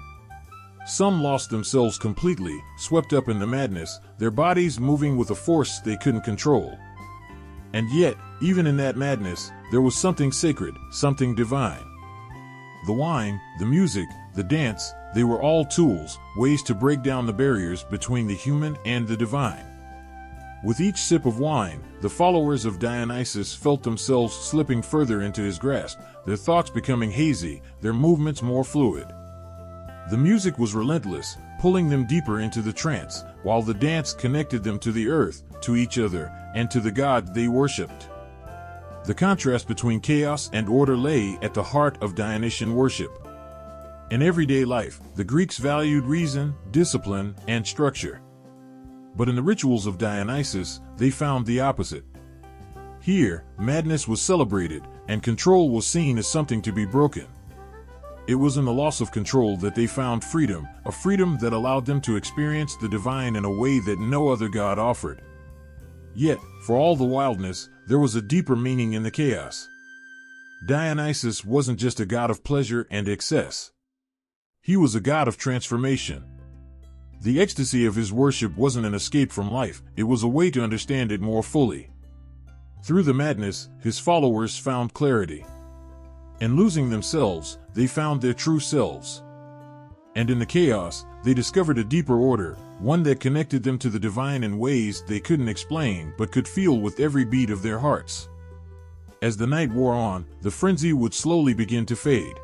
Some lost themselves completely, swept up in the madness, their bodies moving with a force they couldn't control. And yet, even in that madness, there was something sacred, something divine. The wine, the music, the dance, they were all tools, ways to break down the barriers between the human and the divine. With each sip of wine, the followers of Dionysus felt themselves slipping further into his grasp, their thoughts becoming hazy, their movements more fluid. The music was relentless, pulling them deeper into the trance, while the dance connected them to the earth, to each other, and to the god they worshipped. The contrast between chaos and order lay at the heart of Dionysian worship. In everyday life, the Greeks valued reason, discipline, and structure. But in the rituals of Dionysus, they found the opposite. Here, madness was celebrated, and control was seen as something to be broken. It was in the loss of control that they found freedom, a freedom that allowed them to experience the divine in a way that no other god offered. Yet, for all the wildness, there was a deeper meaning in the chaos. Dionysus wasn't just a god of pleasure and excess. He was a god of transformation. The ecstasy of his worship wasn't an escape from life, it was a way to understand it more fully. Through the madness, his followers found clarity. In losing themselves, they found their true selves. And in the chaos, they discovered a deeper order, one that connected them to the divine in ways they couldn't explain but could feel with every beat of their hearts. As the night wore on, the frenzy would slowly begin to fade.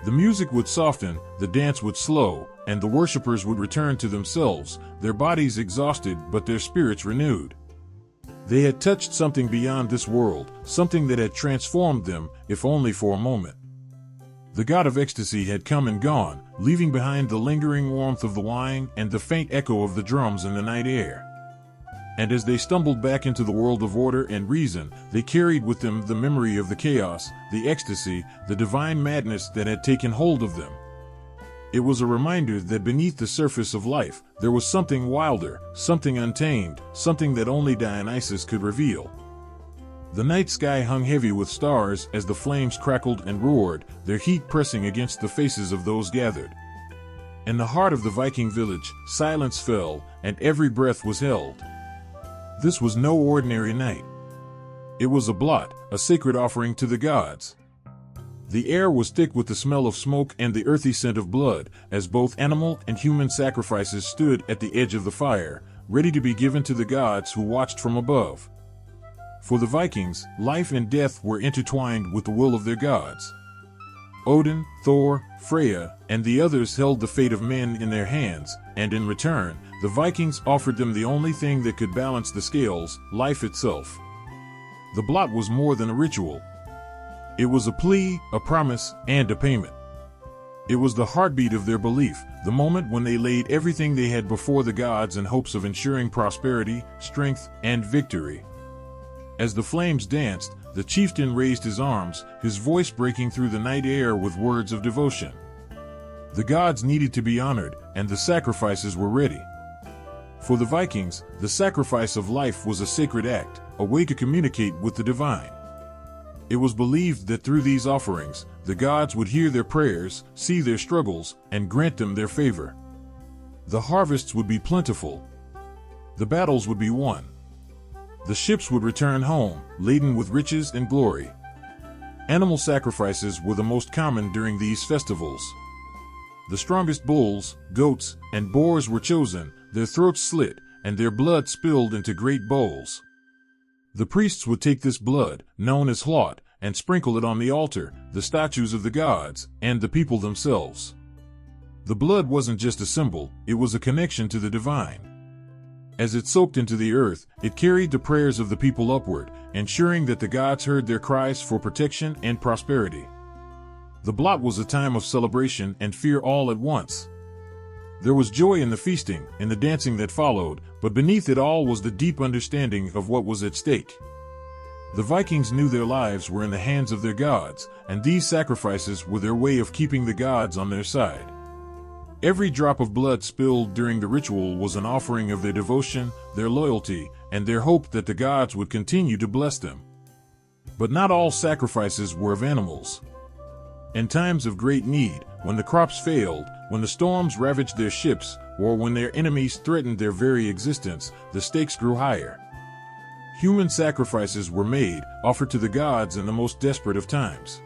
The music would soften, the dance would slow, and the worshippers would return to themselves, their bodies exhausted but their spirits renewed. They had touched something beyond this world, something that had transformed them, if only for a moment. The god of ecstasy had come and gone, leaving behind the lingering warmth of the wine and the faint echo of the drums in the night air. And as they stumbled back into the world of order and reason, they carried with them the memory of the chaos, the ecstasy, the divine madness that had taken hold of them. It was a reminder that beneath the surface of life, there was something wilder, something untamed, something that only Dionysus could reveal. The night sky hung heavy with stars as the flames crackled and roared, their heat pressing against the faces of those gathered. In the heart of the Viking village, silence fell, and every breath was held. This was no ordinary night. It was a blot, a sacred offering to the gods. The air was thick with the smell of smoke and the earthy scent of blood, as both animal and human sacrifices stood at the edge of the fire, ready to be given to the gods who watched from above. For the Vikings, life and death were intertwined with the will of their gods. Odin, Thor, Freya, and the others held the fate of men in their hands, and in return, the Vikings offered them the only thing that could balance the scales, life itself. The blot was more than a ritual. It was a plea, a promise, and a payment. It was the heartbeat of their belief, the moment when they laid everything they had before the gods in hopes of ensuring prosperity, strength, and victory. As the flames danced, the chieftain raised his arms, his voice breaking through the night air with words of devotion. The gods needed to be honored, and the sacrifices were ready. For the Vikings, the sacrifice of life was a sacred act, a way to communicate with the divine. It was believed that through these offerings, the gods would hear their prayers, see their struggles, and grant them their favor. The harvests would be plentiful. The battles would be won. The ships would return home, laden with riches and glory. Animal sacrifices were the most common during these festivals. The strongest bulls, goats, and boars were chosen, their throats slit, and their blood spilled into great bowls. The priests would take this blood, known as hlot, and sprinkle it on the altar, the statues of the gods, and the people themselves. The blood wasn't just a symbol, it was a connection to the divine. As it soaked into the earth, it carried the prayers of the people upward, ensuring that the gods heard their cries for protection and prosperity. The blot was a time of celebration and fear all at once. There was joy in the feasting, in the dancing that followed, but beneath it all was the deep understanding of what was at stake. The Vikings knew their lives were in the hands of their gods, and these sacrifices were their way of keeping the gods on their side. Every drop of blood spilled during the ritual was an offering of their devotion, their loyalty, and their hope that the gods would continue to bless them. But not all sacrifices were of animals. In times of great need, when the crops failed, when the storms ravaged their ships, or when their enemies threatened their very existence, the stakes grew higher. Human sacrifices were made, offered to the gods in the most desperate of times.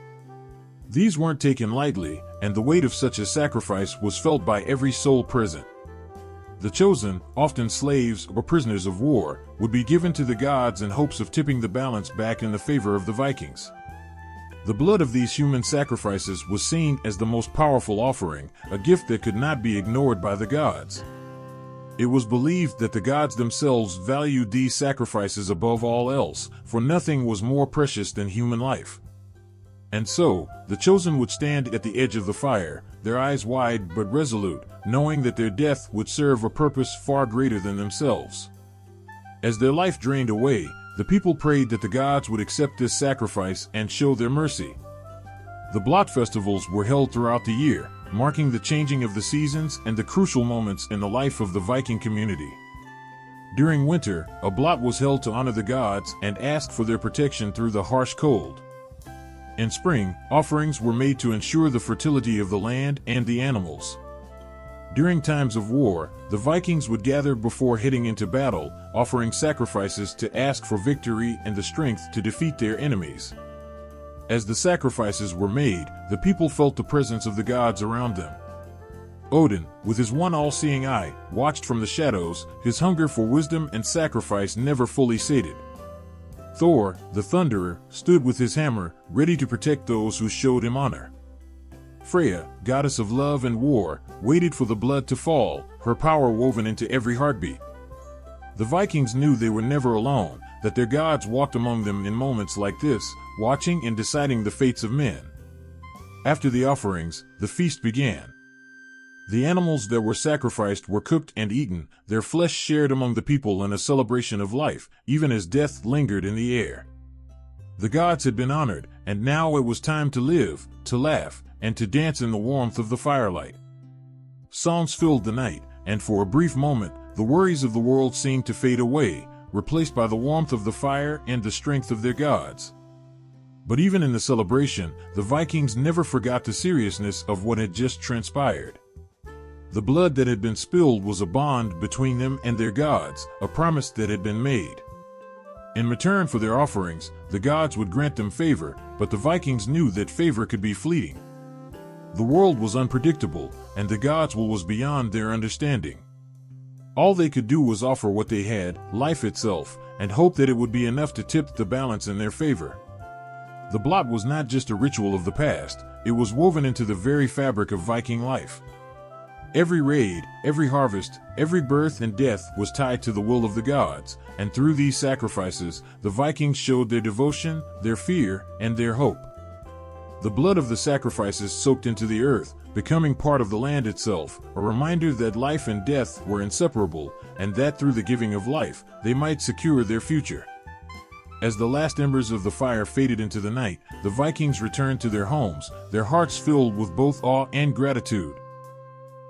These weren't taken lightly, and the weight of such a sacrifice was felt by every soul present. The chosen, often slaves or prisoners of war, would be given to the gods in hopes of tipping the balance back in the favor of the Vikings. The blood of these human sacrifices was seen as the most powerful offering, a gift that could not be ignored by the gods. It was believed that the gods themselves valued these sacrifices above all else, for nothing was more precious than human life. And so, the chosen would stand at the edge of the fire, their eyes wide but resolute, knowing that their death would serve a purpose far greater than themselves. As their life drained away, the people prayed that the gods would accept this sacrifice and show their mercy. The blot festivals were held throughout the year, marking the changing of the seasons and the crucial moments in the life of the Viking community. During winter, a blot was held to honor the gods and ask for their protection through the harsh cold. In spring, offerings were made to ensure the fertility of the land and the animals. During times of war, the Vikings would gather before heading into battle, offering sacrifices to ask for victory and the strength to defeat their enemies. As the sacrifices were made, the people felt the presence of the gods around them. Odin, with his one all-seeing eye, watched from the shadows, his hunger for wisdom and sacrifice never fully sated. Thor, the Thunderer, stood with his hammer, ready to protect those who showed him honor. Freya, goddess of love and war, waited for the blood to fall, her power woven into every heartbeat. The Vikings knew they were never alone, that their gods walked among them in moments like this, watching and deciding the fates of men. After the offerings, the feast began. The animals that were sacrificed were cooked and eaten, their flesh shared among the people in a celebration of life, even as death lingered in the air. The gods had been honored, and now it was time to live, to laugh, and to dance in the warmth of the firelight. Songs filled the night, and for a brief moment, the worries of the world seemed to fade away, replaced by the warmth of the fire and the strength of their gods. But even in the celebration, the Vikings never forgot the seriousness of what had just transpired. The blood that had been spilled was a bond between them and their gods, a promise that had been made. In return for their offerings, the gods would grant them favor, but the Vikings knew that favor could be fleeting. The world was unpredictable, and the gods' will was beyond their understanding. All they could do was offer what they had, life itself, and hope that it would be enough to tip the balance in their favor. The blot was not just a ritual of the past, it was woven into the very fabric of Viking life. Every raid, every harvest, every birth and death was tied to the will of the gods, and through these sacrifices, the Vikings showed their devotion, their fear, and their hope. The blood of the sacrifices soaked into the earth, becoming part of the land itself, a reminder that life and death were inseparable, and that through the giving of life, they might secure their future. As the last embers of the fire faded into the night, the Vikings returned to their homes, their hearts filled with both awe and gratitude.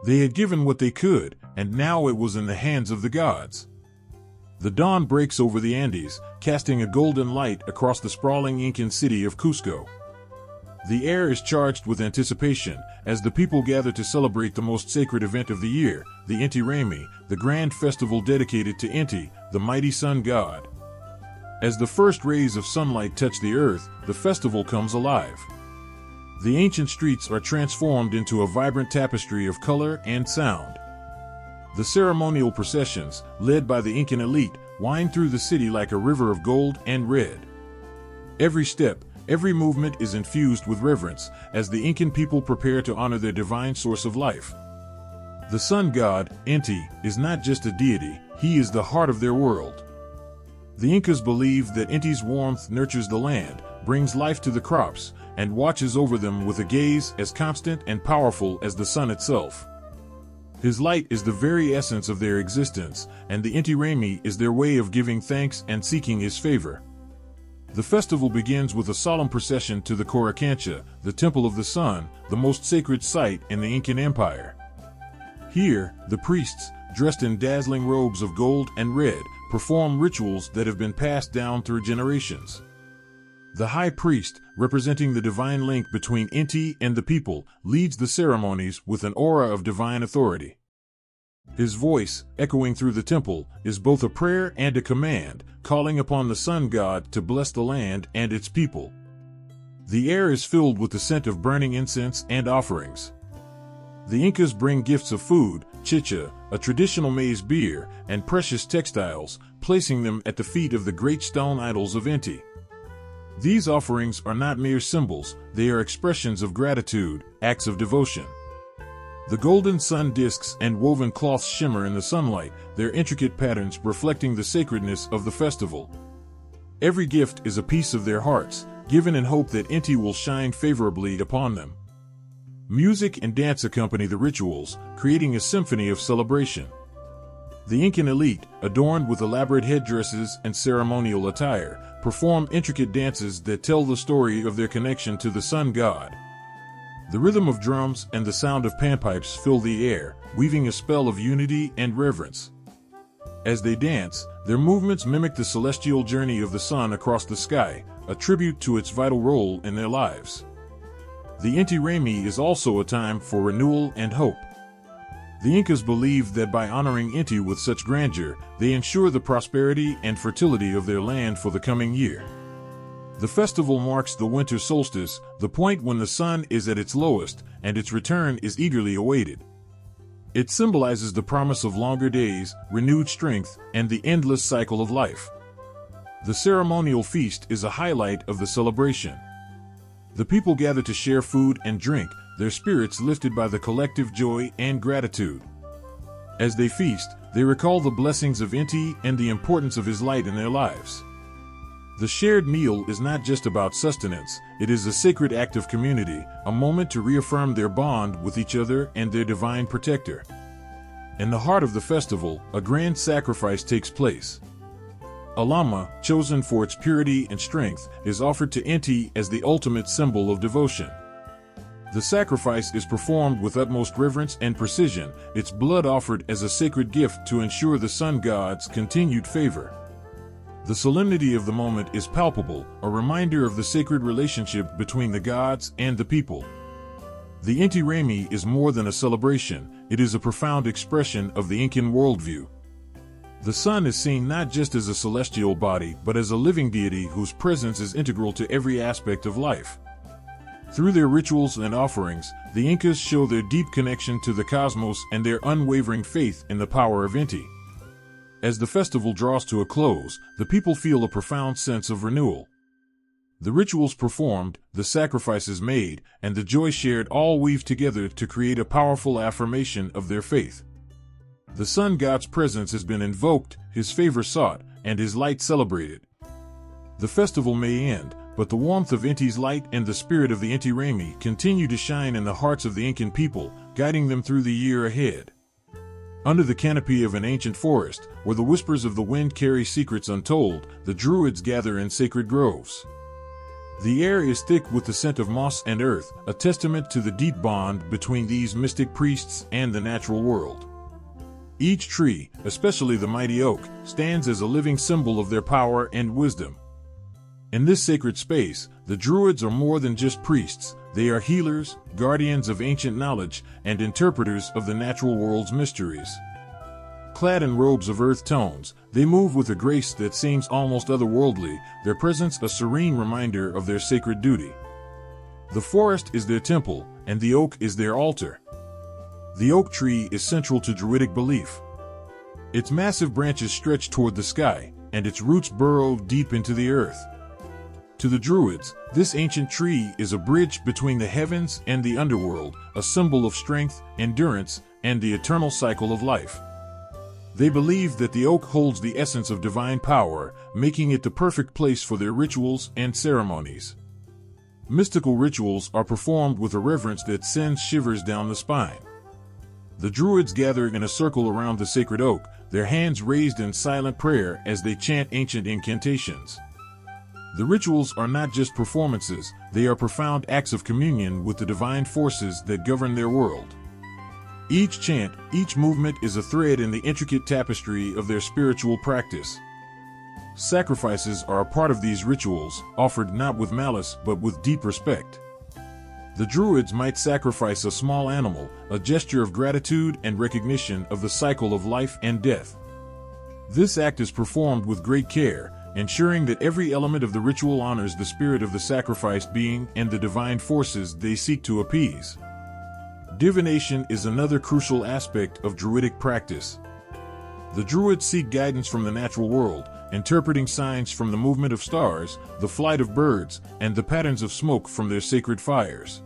They had given what they could, and now it was in the hands of the gods. The dawn breaks over the Andes, casting a golden light across the sprawling Incan city of Cusco. The air is charged with anticipation, as the people gather to celebrate the most sacred event of the year, the Inti Raymi, the grand festival dedicated to Inti, the mighty sun god. As the first rays of sunlight touch the earth, the festival comes alive. The ancient streets are transformed into a vibrant tapestry of color and sound. The ceremonial processions, led by the Incan elite, wind through the city like a river of gold and red. Every step, every movement is infused with reverence, as the Incan people prepare to honor their divine source of life. The sun god, Inti, is not just a deity, he is the heart of their world. The Incas believe that Inti's warmth nurtures the land, brings life to the crops, and watches over them with a gaze as constant and powerful as the sun itself. His light is the very essence of their existence, and the Inti Raymi is their way of giving thanks and seeking his favor. The festival begins with a solemn procession to the Coricancha, the Temple of the Sun, the most sacred site in the Incan Empire. Here, the priests, dressed in dazzling robes of gold and red, perform rituals that have been passed down through generations. The high priest, representing the divine link between Inti and the people, leads the ceremonies with an aura of divine authority. His voice, echoing through the temple, is both a prayer and a command, calling upon the sun god to bless the land and its people. The air is filled with the scent of burning incense and offerings. The Incas bring gifts of food, chicha, a traditional maize beer, and precious textiles, placing them at the feet of the great stone idols of Inti. These offerings are not mere symbols, they are expressions of gratitude, acts of devotion. The golden sun discs and woven cloths shimmer in the sunlight, their intricate patterns reflecting the sacredness of the festival. Every gift is a piece of their hearts, given in hope that Inti will shine favorably upon them. Music and dance accompany the rituals, creating a symphony of celebration. The Incan elite, adorned with elaborate headdresses and ceremonial attire, perform intricate dances that tell the story of their connection to the sun god. The rhythm of drums and the sound of panpipes fill the air, weaving a spell of unity and reverence. As they dance, their movements mimic the celestial journey of the sun across the sky, a tribute to its vital role in their lives. The Inti Raymi is also a time for renewal and hope. The Incas believed that by honoring Inti with such grandeur, they ensure the prosperity and fertility of their land for the coming year. The festival marks the winter solstice, the point when the sun is at its lowest, and its return is eagerly awaited. It symbolizes the promise of longer days, renewed strength, and the endless cycle of life. The ceremonial feast is a highlight of the celebration. The people gather to share food and drink, their spirits lifted by the collective joy and gratitude. As they feast, they recall the blessings of Inti and the importance of his light in their lives. The shared meal is not just about sustenance, it is a sacred act of community, a moment to reaffirm their bond with each other and their divine protector. In the heart of the festival, a grand sacrifice takes place. A llama, chosen for its purity and strength, is offered to Inti as the ultimate symbol of devotion. The sacrifice is performed with utmost reverence and precision, its blood offered as a sacred gift to ensure the sun god's continued favor. The solemnity of the moment is palpable, a reminder of the sacred relationship between the gods and the people. The Inti Raymi is more than a celebration, it is a profound expression of the Incan worldview. The sun is seen not just as a celestial body but as a living deity whose presence is integral to every aspect of life. Through their rituals and offerings, the Incas show their deep connection to the cosmos and their unwavering faith in the power of Inti. As the festival draws to a close, the people feel a profound sense of renewal. The rituals performed, the sacrifices made, and the joy shared all weave together to create a powerful affirmation of their faith. The sun god's presence has been invoked, his favor sought, and his light celebrated. The festival may end, but the warmth of Inti's light and the spirit of the Inti Raymi continue to shine in the hearts of the Incan people, guiding them through the year ahead. Under the canopy of an ancient forest, where the whispers of the wind carry secrets untold, the Druids gather in sacred groves. The air is thick with the scent of moss and earth, a testament to the deep bond between these mystic priests and the natural world. Each tree, especially the mighty oak, stands as a living symbol of their power and wisdom. In this sacred space, the Druids are more than just priests, they are healers, guardians of ancient knowledge, and interpreters of the natural world's mysteries. Clad in robes of earth tones, they move with a grace that seems almost otherworldly, their presence a serene reminder of their sacred duty. The forest is their temple, and the oak is their altar. The oak tree is central to Druidic belief. Its massive branches stretch toward the sky, and its roots burrow deep into the earth. To the Druids, this ancient tree is a bridge between the heavens and the underworld, a symbol of strength, endurance, and the eternal cycle of life. They believe that the oak holds the essence of divine power, making it the perfect place for their rituals and ceremonies. Mystical rituals are performed with a reverence that sends shivers down the spine. The Druids gather in a circle around the sacred oak, their hands raised in silent prayer as they chant ancient incantations. The rituals are not just performances, they are profound acts of communion with the divine forces that govern their world. Each chant, each movement is a thread in the intricate tapestry of their spiritual practice. Sacrifices are a part of these rituals, offered not with malice but with deep respect. The Druids might sacrifice a small animal, a gesture of gratitude and recognition of the cycle of life and death. This act is performed with great care, ensuring that every element of the ritual honors the spirit of the sacrificed being and the divine forces they seek to appease. Divination is another crucial aspect of Druidic practice. The Druids seek guidance from the natural world, interpreting signs from the movement of stars, the flight of birds, and the patterns of smoke from their sacred fires.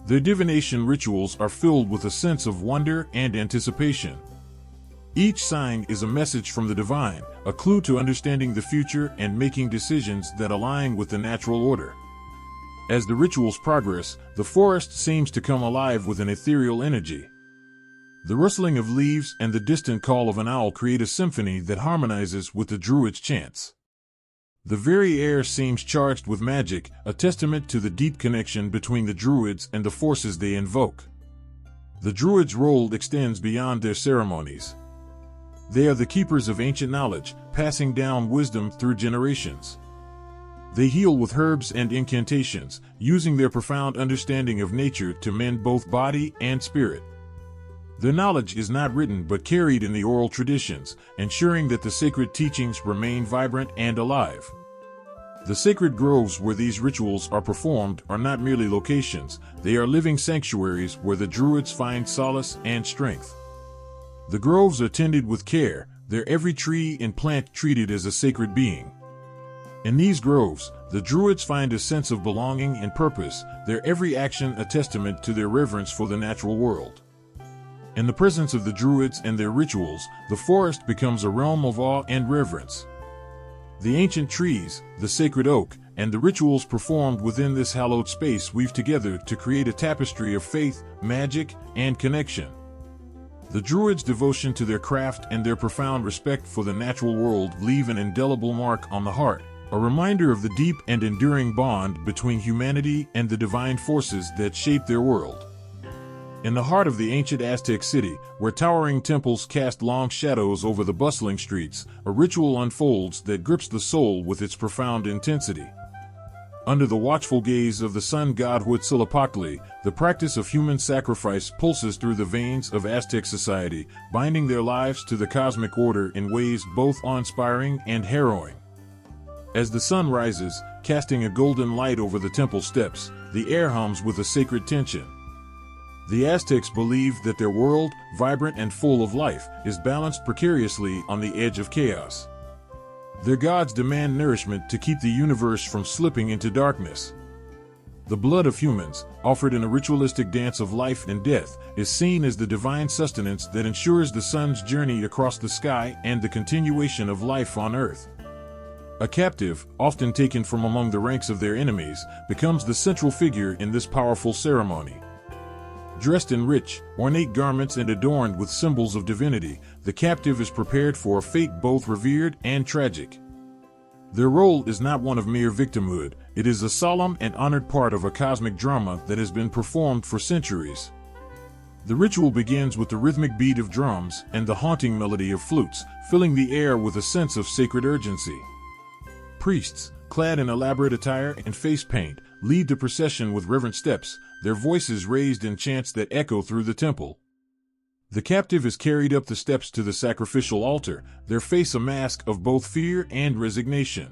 Their divination rituals are filled with a sense of wonder and anticipation. Each sign is a message from the divine, a clue to understanding the future and making decisions that align with the natural order. As the rituals progress, the forest seems to come alive with an ethereal energy. The rustling of leaves and the distant call of an owl create a symphony that harmonizes with the Druids' chants. The very air seems charged with magic, a testament to the deep connection between the Druids and the forces they invoke. The Druids' role extends beyond their ceremonies. They are the keepers of ancient knowledge, passing down wisdom through generations. They heal with herbs and incantations, using their profound understanding of nature to mend both body and spirit. Their knowledge is not written but carried in the oral traditions, ensuring that the sacred teachings remain vibrant and alive. The sacred groves where these rituals are performed are not merely locations, they are living sanctuaries where the Druids find solace and strength. The groves are tended with care, their every tree and plant treated as a sacred being. In these groves, the Druids find a sense of belonging and purpose, their every action a testament to their reverence for the natural world. In the presence of the Druids and their rituals, the forest becomes a realm of awe and reverence. The ancient trees, the sacred oak, and the rituals performed within this hallowed space weave together to create a tapestry of faith, magic, and connection. The Druids' devotion to their craft and their profound respect for the natural world leave an indelible mark on the heart, a reminder of the deep and enduring bond between humanity and the divine forces that shape their world. In the heart of the ancient Aztec city, where towering temples cast long shadows over the bustling streets, a ritual unfolds that grips the soul with its profound intensity. Under the watchful gaze of the sun god Huitzilopochtli, the practice of human sacrifice pulses through the veins of Aztec society, binding their lives to the cosmic order in ways both awe-inspiring and harrowing. As the sun rises, casting a golden light over the temple steps, the air hums with a sacred tension. The Aztecs believed that their world, vibrant and full of life, is balanced precariously on the edge of chaos. Their gods demand nourishment to keep the universe from slipping into darkness. The blood of humans, offered in a ritualistic dance of life and death, is seen as the divine sustenance that ensures the sun's journey across the sky and the continuation of life on Earth. A captive, often taken from among the ranks of their enemies, becomes the central figure in this powerful ceremony. Dressed in rich, ornate garments and adorned with symbols of divinity, the captive is prepared for a fate both revered and tragic. Their role is not one of mere victimhood, it is a solemn and honored part of a cosmic drama that has been performed for centuries. The ritual begins with the rhythmic beat of drums and the haunting melody of flutes, filling the air with a sense of sacred urgency. Priests, clad in elaborate attire and face paint, lead the procession with reverent steps, their voices raised in chants that echo through the temple. The captive is carried up the steps to the sacrificial altar, their face a mask of both fear and resignation.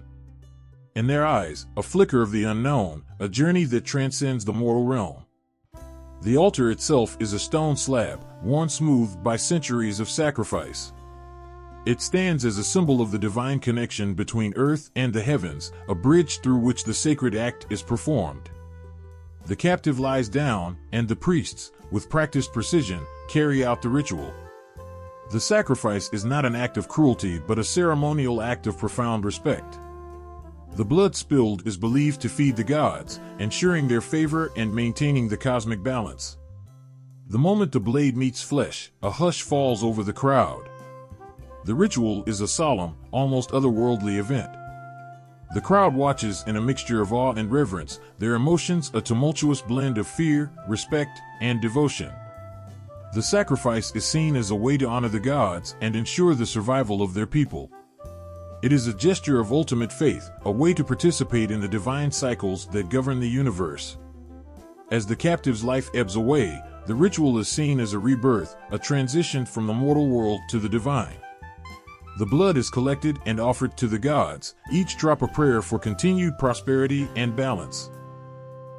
In their eyes, a flicker of the unknown, a journey that transcends the mortal realm. The altar itself is a stone slab, worn smooth by centuries of sacrifice. It stands as a symbol of the divine connection between earth and the heavens, a bridge through which the sacred act is performed. The captive lies down, and the priests, with practiced precision, carry out the ritual. The sacrifice is not an act of cruelty but a ceremonial act of profound respect. The blood spilled is believed to feed the gods, ensuring their favor and maintaining the cosmic balance. The moment the blade meets flesh, a hush falls over the crowd. The ritual is a solemn, almost otherworldly event. The crowd watches in a mixture of awe and reverence, their emotions a tumultuous blend of fear, respect, and devotion. The sacrifice is seen as a way to honor the gods and ensure the survival of their people. It is a gesture of ultimate faith, a way to participate in the divine cycles that govern the universe. As the captive's life ebbs away, the ritual is seen as a rebirth, a transition from the mortal world to the divine. The blood is collected and offered to the gods, each drop a prayer for continued prosperity and balance.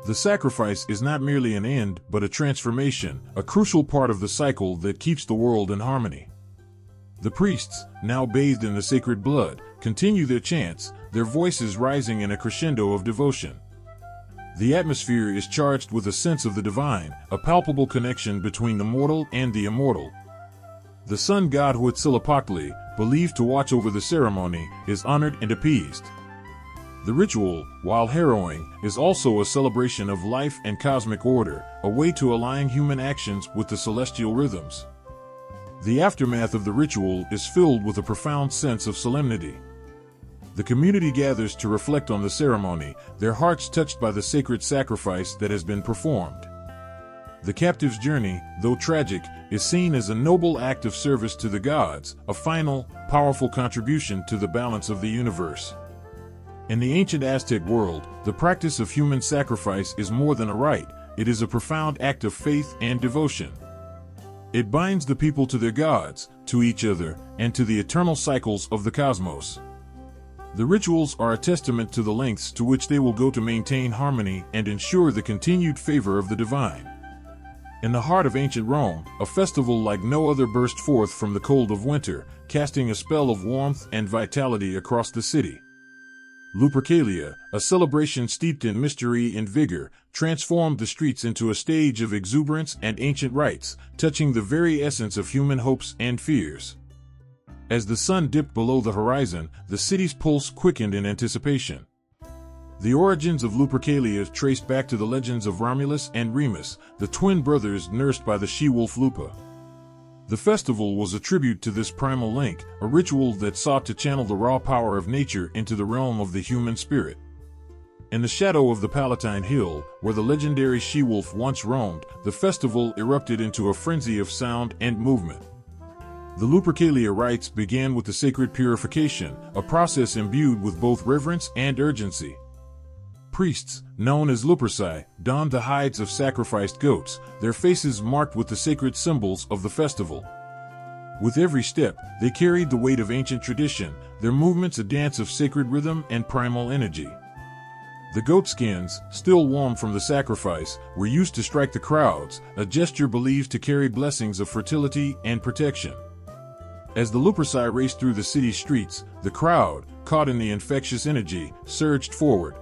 The sacrifice is not merely an end, but a transformation, a crucial part of the cycle that keeps the world in harmony. The priests, now bathed in the sacred blood, continue their chants, their voices rising in a crescendo of devotion. The atmosphere is charged with a sense of the divine, a palpable connection between the mortal and the immortal. The sun god Huitzilopochtli, believed to watch over the ceremony, is honored and appeased. The ritual, while harrowing, is also a celebration of life and cosmic order, a way to align human actions with the celestial rhythms. The aftermath of the ritual is filled with a profound sense of solemnity. The community gathers to reflect on the ceremony, their hearts touched by the sacred sacrifice that has been performed. The captive's journey, though tragic, is seen as a noble act of service to the gods, a final, powerful contribution to the balance of the universe. In the ancient Aztec world, the practice of human sacrifice is more than a rite, it is a profound act of faith and devotion. It binds the people to their gods, to each other, and to the eternal cycles of the cosmos. The rituals are a testament to the lengths to which they will go to maintain harmony and ensure the continued favor of the divine. In the heart of ancient Rome, a festival like no other burst forth from the cold of winter, casting a spell of warmth and vitality across the city. Lupercalia, a celebration steeped in mystery and vigor, transformed the streets into a stage of exuberance and ancient rites, touching the very essence of human hopes and fears. As the sun dipped below the horizon, the city's pulse quickened in anticipation. The origins of Lupercalia traced back to the legends of Romulus and Remus, the twin brothers nursed by the she-wolf Lupa. The festival was a tribute to this primal link, a ritual that sought to channel the raw power of nature into the realm of the human spirit. In the shadow of the Palatine Hill, where the legendary she-wolf once roamed, the festival erupted into a frenzy of sound and movement. The Lupercalia rites began with the sacred purification, a process imbued with both reverence and urgency. Priests, known as Luperci, donned the hides of sacrificed goats, their faces marked with the sacred symbols of the festival. With every step, they carried the weight of ancient tradition, their movements a dance of sacred rhythm and primal energy. The goat skins, still warm from the sacrifice, were used to strike the crowds, a gesture believed to carry blessings of fertility and protection. As the Luperci raced through the city's streets, the crowd, caught in the infectious energy, surged forward.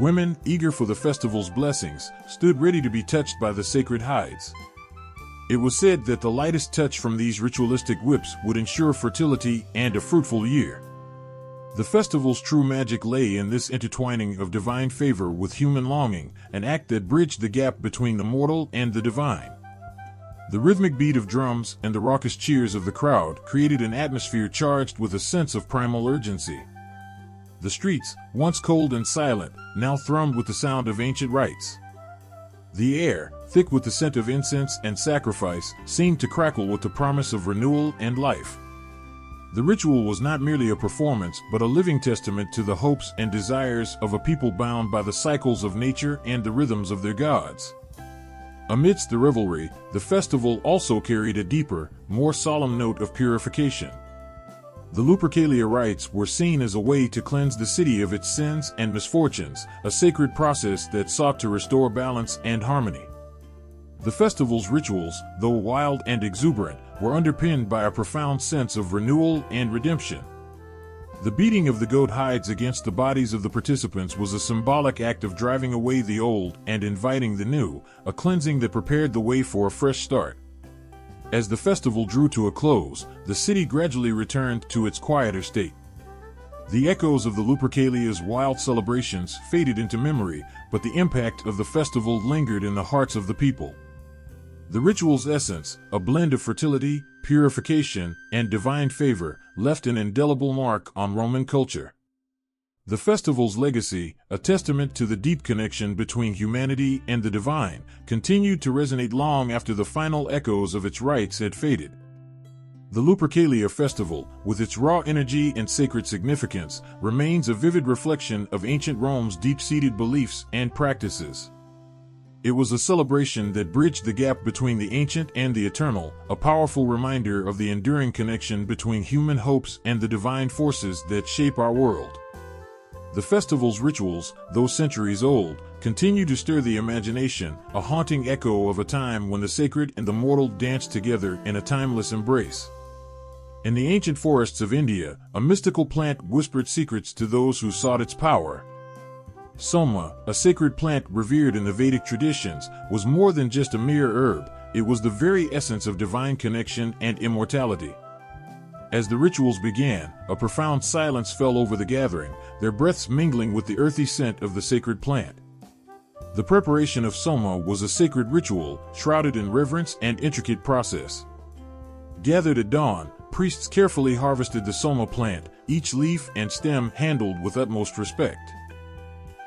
Women, eager for the festival's blessings, stood ready to be touched by the sacred hides. It was said that the lightest touch from these ritualistic whips would ensure fertility and a fruitful year. The festival's true magic lay in this intertwining of divine favor with human longing, an act that bridged the gap between the mortal and the divine. The rhythmic beat of drums and the raucous cheers of the crowd created an atmosphere charged with a sense of primal urgency. The streets, once cold and silent, now thrummed with the sound of ancient rites. The air, thick with the scent of incense and sacrifice, seemed to crackle with the promise of renewal and life. The ritual was not merely a performance, but a living testament to the hopes and desires of a people bound by the cycles of nature and the rhythms of their gods. Amidst the revelry, the festival also carried a deeper, more solemn note of purification. The Lupercalia rites were seen as a way to cleanse the city of its sins and misfortunes, a sacred process that sought to restore balance and harmony. The festival's rituals, though wild and exuberant, were underpinned by a profound sense of renewal and redemption. The beating of the goat hides against the bodies of the participants was a symbolic act of driving away the old and inviting the new, a cleansing that prepared the way for a fresh start. As the festival drew to a close, the city gradually returned to its quieter state. The echoes of the Lupercalia's wild celebrations faded into memory, but the impact of the festival lingered in the hearts of the people. The ritual's essence, a blend of fertility, purification, and divine favor, left an indelible mark on Roman culture. The festival's legacy, a testament to the deep connection between humanity and the divine, continued to resonate long after the final echoes of its rites had faded. The Lupercalia festival, with its raw energy and sacred significance, remains a vivid reflection of ancient Rome's deep-seated beliefs and practices. It was a celebration that bridged the gap between the ancient and the eternal, a powerful reminder of the enduring connection between human hopes and the divine forces that shape our world. The festival's rituals, though centuries old, continue to stir the imagination, a haunting echo of a time when the sacred and the mortal danced together in a timeless embrace. In the ancient forests of India, a mystical plant whispered secrets to those who sought its power. Soma, a sacred plant revered in the Vedic traditions, was more than just a mere herb, it was the very essence of divine connection and immortality. As the rituals began, a profound silence fell over the gathering, their breaths mingling with the earthy scent of the sacred plant. The preparation of Soma was a sacred ritual, shrouded in reverence and intricate process. Gathered at dawn, priests carefully harvested the Soma plant, each leaf and stem handled with utmost respect.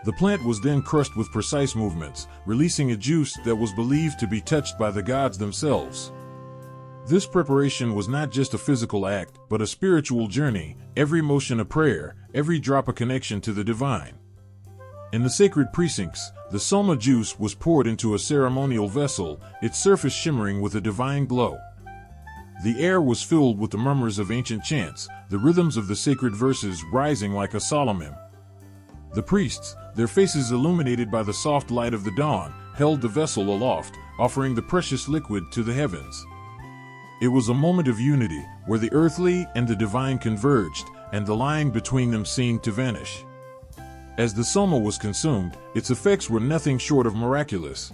The plant was then crushed with precise movements, releasing a juice that was believed to be touched by the gods themselves. This preparation was not just a physical act, but a spiritual journey, every motion a prayer, every drop a connection to the divine. In the sacred precincts, the Soma juice was poured into a ceremonial vessel, its surface shimmering with a divine glow. The air was filled with the murmurs of ancient chants, the rhythms of the sacred verses rising like a solemn hymn. The priests, their faces illuminated by the soft light of the dawn, held the vessel aloft, offering the precious liquid to the heavens. It was a moment of unity, where the earthly and the divine converged, and the line between them seemed to vanish. As the Soma was consumed, its effects were nothing short of miraculous.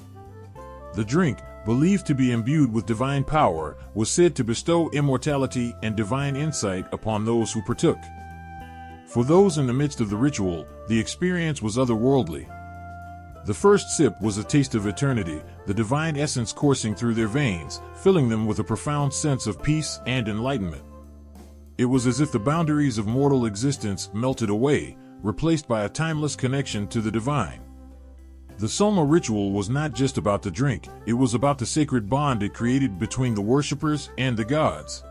The drink, believed to be imbued with divine power, was said to bestow immortality and divine insight upon those who partook. For those in the midst of the ritual, the experience was otherworldly. The first sip was a taste of eternity, the divine essence coursing through their veins, filling them with a profound sense of peace and enlightenment. It was as if the boundaries of mortal existence melted away, replaced by a timeless connection to the divine. The Soma ritual was not just about the drink, it was about the sacred bond it created between the worshippers and the gods.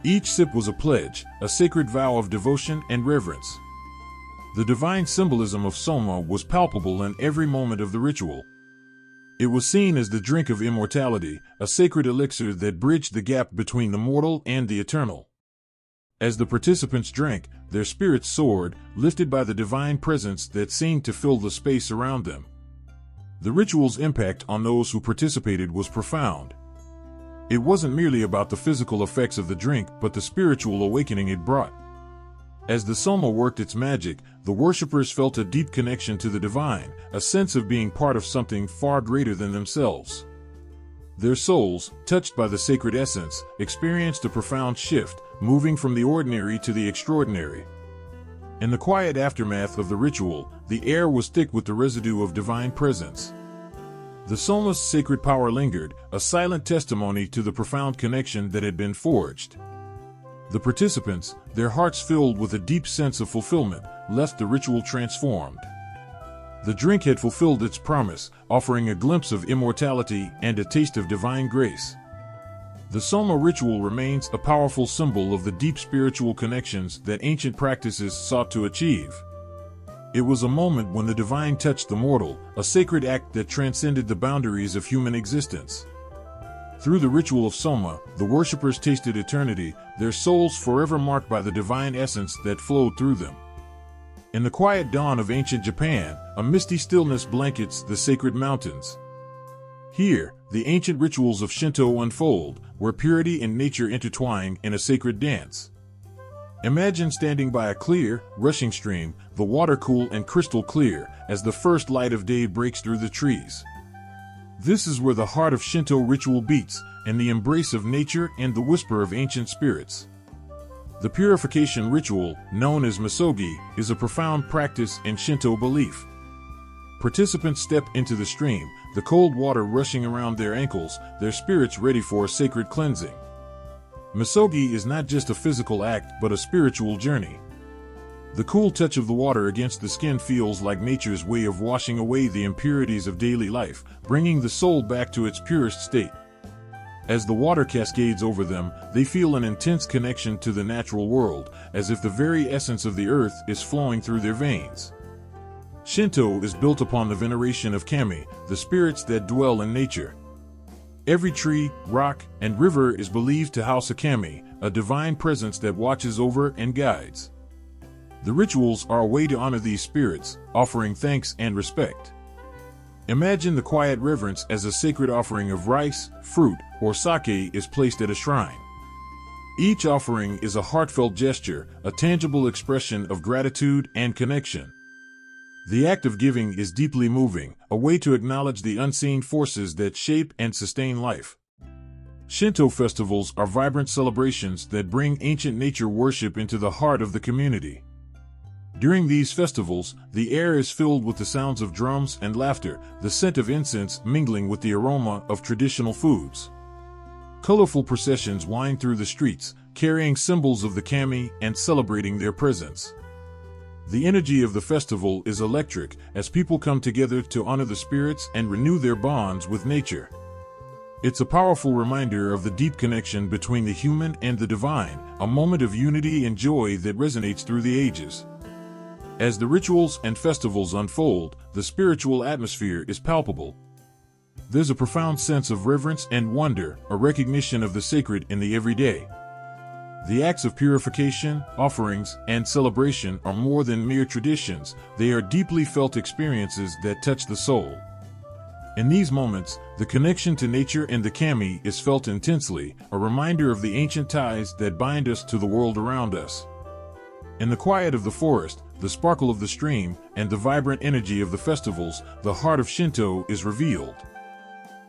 Each sip was a pledge, a sacred vow of devotion and reverence. The divine symbolism of Soma was palpable in every moment of the ritual. It was seen as the drink of immortality, a sacred elixir that bridged the gap between the mortal and the eternal. As the participants drank, their spirits soared, lifted by the divine presence that seemed to fill the space around them. The ritual's impact on those who participated was profound. It wasn't merely about the physical effects of the drink, but the spiritual awakening it brought. As the Soma worked its magic, the worshippers felt a deep connection to the divine, a sense of being part of something far greater than themselves. Their souls, touched by the sacred essence, experienced a profound shift, moving from the ordinary to the extraordinary. In the quiet aftermath of the ritual, the air was thick with the residue of divine presence. The Soma's sacred power lingered, a silent testimony to the profound connection that had been forged. The participants, their hearts filled with a deep sense of fulfillment, left the ritual transformed. The drink had fulfilled its promise, offering a glimpse of immortality and a taste of divine grace. The Soma ritual remains a powerful symbol of the deep spiritual connections that ancient practices sought to achieve. It was a moment when the divine touched the mortal, a sacred act that transcended the boundaries of human existence. Through the ritual of Soma, the worshippers tasted eternity, their souls forever marked by the divine essence that flowed through them. In the quiet dawn of ancient Japan, a misty stillness blankets the sacred mountains. Here, the ancient rituals of Shinto unfold, where purity and nature intertwine in a sacred dance. Imagine standing by a clear, rushing stream, the water cool and crystal clear, as the first light of day breaks through the trees. This is where the heart of Shinto ritual beats, in the embrace of nature and the whisper of ancient spirits. The purification ritual, known as misogi, is a profound practice in Shinto belief. Participants step into the stream, the cold water rushing around their ankles, their spirits ready for a sacred cleansing. Misogi is not just a physical act, but a spiritual journey. The cool touch of the water against the skin feels like nature's way of washing away the impurities of daily life, bringing the soul back to its purest state. As the water cascades over them, they feel an intense connection to the natural world, as if the very essence of the earth is flowing through their veins. Shinto is built upon the veneration of kami, the spirits that dwell in nature. Every tree, rock, and river is believed to house a kami, a divine presence that watches over and guides. The rituals are a way to honor these spirits, offering thanks and respect. Imagine the quiet reverence as a sacred offering of rice, fruit, or sake is placed at a shrine. Each offering is a heartfelt gesture, a tangible expression of gratitude and connection. The act of giving is deeply moving, a way to acknowledge the unseen forces that shape and sustain life. Shinto festivals are vibrant celebrations that bring ancient nature worship into the heart of the community. During these festivals, the air is filled with the sounds of drums and laughter, the scent of incense mingling with the aroma of traditional foods. Colorful processions wind through the streets, carrying symbols of the kami and celebrating their presence. The energy of the festival is electric, as people come together to honor the spirits and renew their bonds with nature. It's a powerful reminder of the deep connection between the human and the divine, a moment of unity and joy that resonates through the ages. As the rituals and festivals unfold, the spiritual atmosphere is palpable. There's a profound sense of reverence and wonder, a recognition of the sacred in the everyday. The acts of purification, offerings, and celebration are more than mere traditions, they are deeply felt experiences that touch the soul. In these moments, the connection to nature and the kami is felt intensely, a reminder of the ancient ties that bind us to the world around us. In the quiet of the forest, the sparkle of the stream, and the vibrant energy of the festivals, the heart of Shinto is revealed.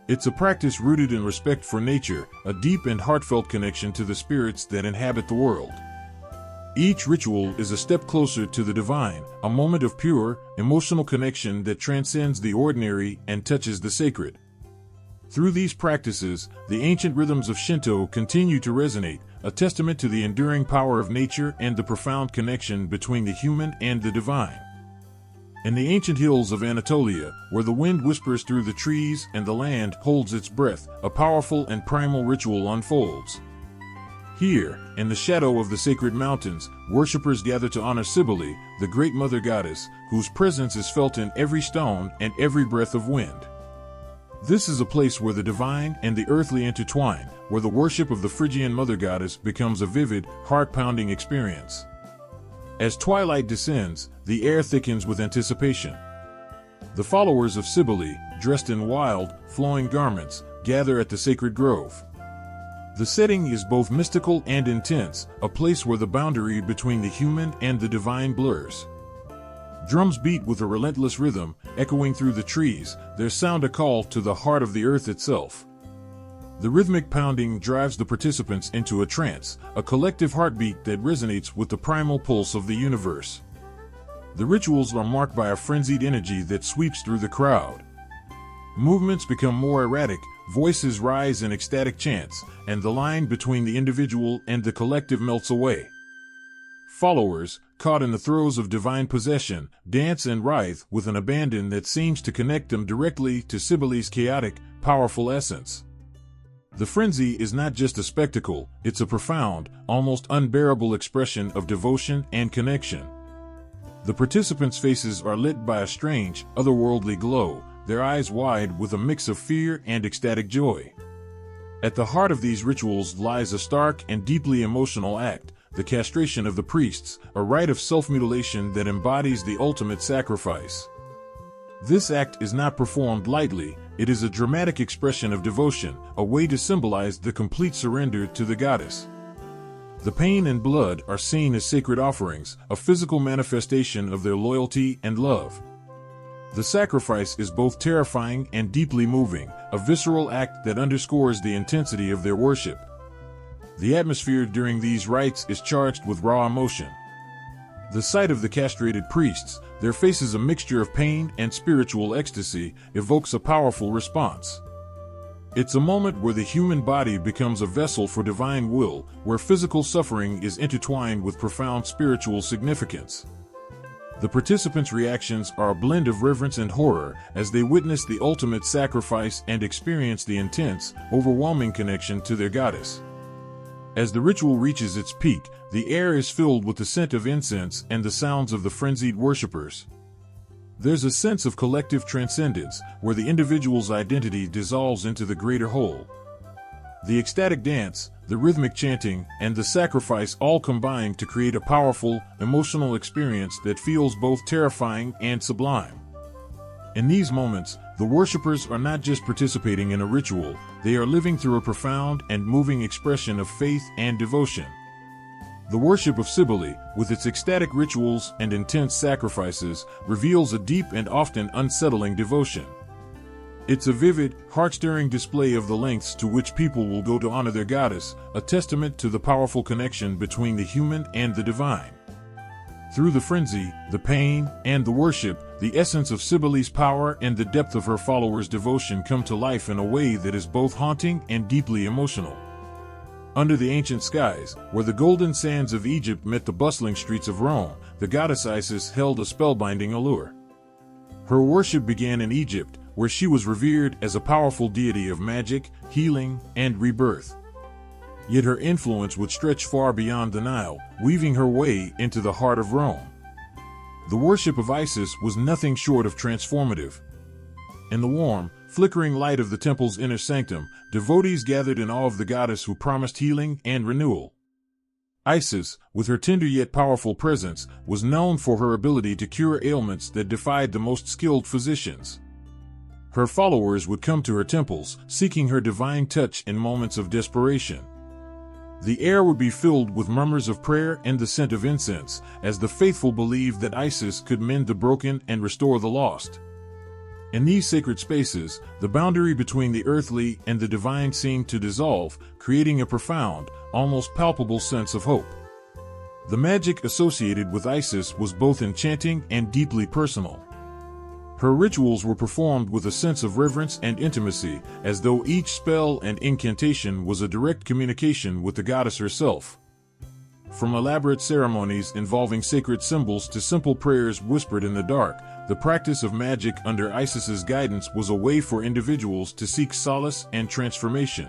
It's a practice rooted in respect for nature, a deep and heartfelt connection to the spirits that inhabit the world. Each ritual is a step closer to the divine, a moment of pure, emotional connection that transcends the ordinary and touches the sacred. Through these practices, the ancient rhythms of Shinto continue to resonate, a testament to the enduring power of nature and the profound connection between the human and the divine. In the ancient hills of Anatolia, where the wind whispers through the trees and the land holds its breath, a powerful and primal ritual unfolds. Here, in the shadow of the sacred mountains, worshippers gather to honor Cybele, the great mother goddess, whose presence is felt in every stone and every breath of wind. This is a place where the divine and the earthly intertwine, where the worship of the Phrygian mother goddess becomes a vivid, heart-pounding experience. As twilight descends, the air thickens with anticipation. The followers of Cybele, dressed in wild, flowing garments, gather at the sacred grove. The setting is both mystical and intense, a place where the boundary between the human and the divine blurs. Drums beat with a relentless rhythm, echoing through the trees, their sound a call to the heart of the earth itself. The rhythmic pounding drives the participants into a trance, a collective heartbeat that resonates with the primal pulse of the universe. The rituals are marked by a frenzied energy that sweeps through the crowd. Movements become more erratic, voices rise in ecstatic chants, and the line between the individual and the collective melts away. Followers, caught in the throes of divine possession, dance and writhe with an abandon that seems to connect them directly to Cybele's chaotic, powerful essence. The frenzy is not just a spectacle, it's a profound, almost unbearable expression of devotion and connection. The participants' faces are lit by a strange, otherworldly glow, their eyes wide with a mix of fear and ecstatic joy. At the heart of these rituals lies a stark and deeply emotional act, the castration of the priests, a rite of self-mutilation that embodies the ultimate sacrifice. This act is not performed lightly, it is a dramatic expression of devotion, a way to symbolize the complete surrender to the goddess. The pain and blood are seen as sacred offerings, a physical manifestation of their loyalty and love. The sacrifice is both terrifying and deeply moving, a visceral act that underscores the intensity of their worship. The atmosphere during these rites is charged with raw emotion. The sight of the castrated priests, their faces a mixture of pain and spiritual ecstasy, evokes a powerful response. It's a moment where the human body becomes a vessel for divine will, where physical suffering is intertwined with profound spiritual significance. The participants' reactions are a blend of reverence and horror as they witness the ultimate sacrifice and experience the intense, overwhelming connection to their goddess. As the ritual reaches its peak, the air is filled with the scent of incense and the sounds of the frenzied worshippers. There's a sense of collective transcendence, where the individual's identity dissolves into the greater whole. The ecstatic dance, the rhythmic chanting, and the sacrifice all combine to create a powerful, emotional experience that feels both terrifying and sublime. In these moments, the worshippers are not just participating in a ritual, they are living through a profound and moving expression of faith and devotion. The worship of Cybele, with its ecstatic rituals and intense sacrifices, reveals a deep and often unsettling devotion. It's a vivid, heart-stirring display of the lengths to which people will go to honor their goddess, a testament to the powerful connection between the human and the divine. Through the frenzy, the pain, and the worship, the essence of Cybele's power and the depth of her followers' devotion come to life in a way that is both haunting and deeply emotional. Under the ancient skies, where the golden sands of Egypt met the bustling streets of Rome, the goddess Isis held a spellbinding allure. Her worship began in Egypt, where she was revered as a powerful deity of magic, healing, and rebirth. Yet her influence would stretch far beyond the Nile, weaving her way into the heart of Rome. The worship of Isis was nothing short of transformative. In the warm, flickering light of the temple's inner sanctum, devotees gathered in awe of the goddess who promised healing and renewal. Isis, with her tender yet powerful presence, was known for her ability to cure ailments that defied the most skilled physicians. Her followers would come to her temples, seeking her divine touch in moments of desperation. The air would be filled with murmurs of prayer and the scent of incense, as the faithful believed that Isis could mend the broken and restore the lost. In these sacred spaces, the boundary between the earthly and the divine seemed to dissolve, creating a profound, almost palpable sense of hope. The magic associated with Isis was both enchanting and deeply personal. Her rituals were performed with a sense of reverence and intimacy, as though each spell and incantation was a direct communication with the goddess herself. From elaborate ceremonies involving sacred symbols to simple prayers whispered in the dark, the practice of magic under Isis's guidance was a way for individuals to seek solace and transformation.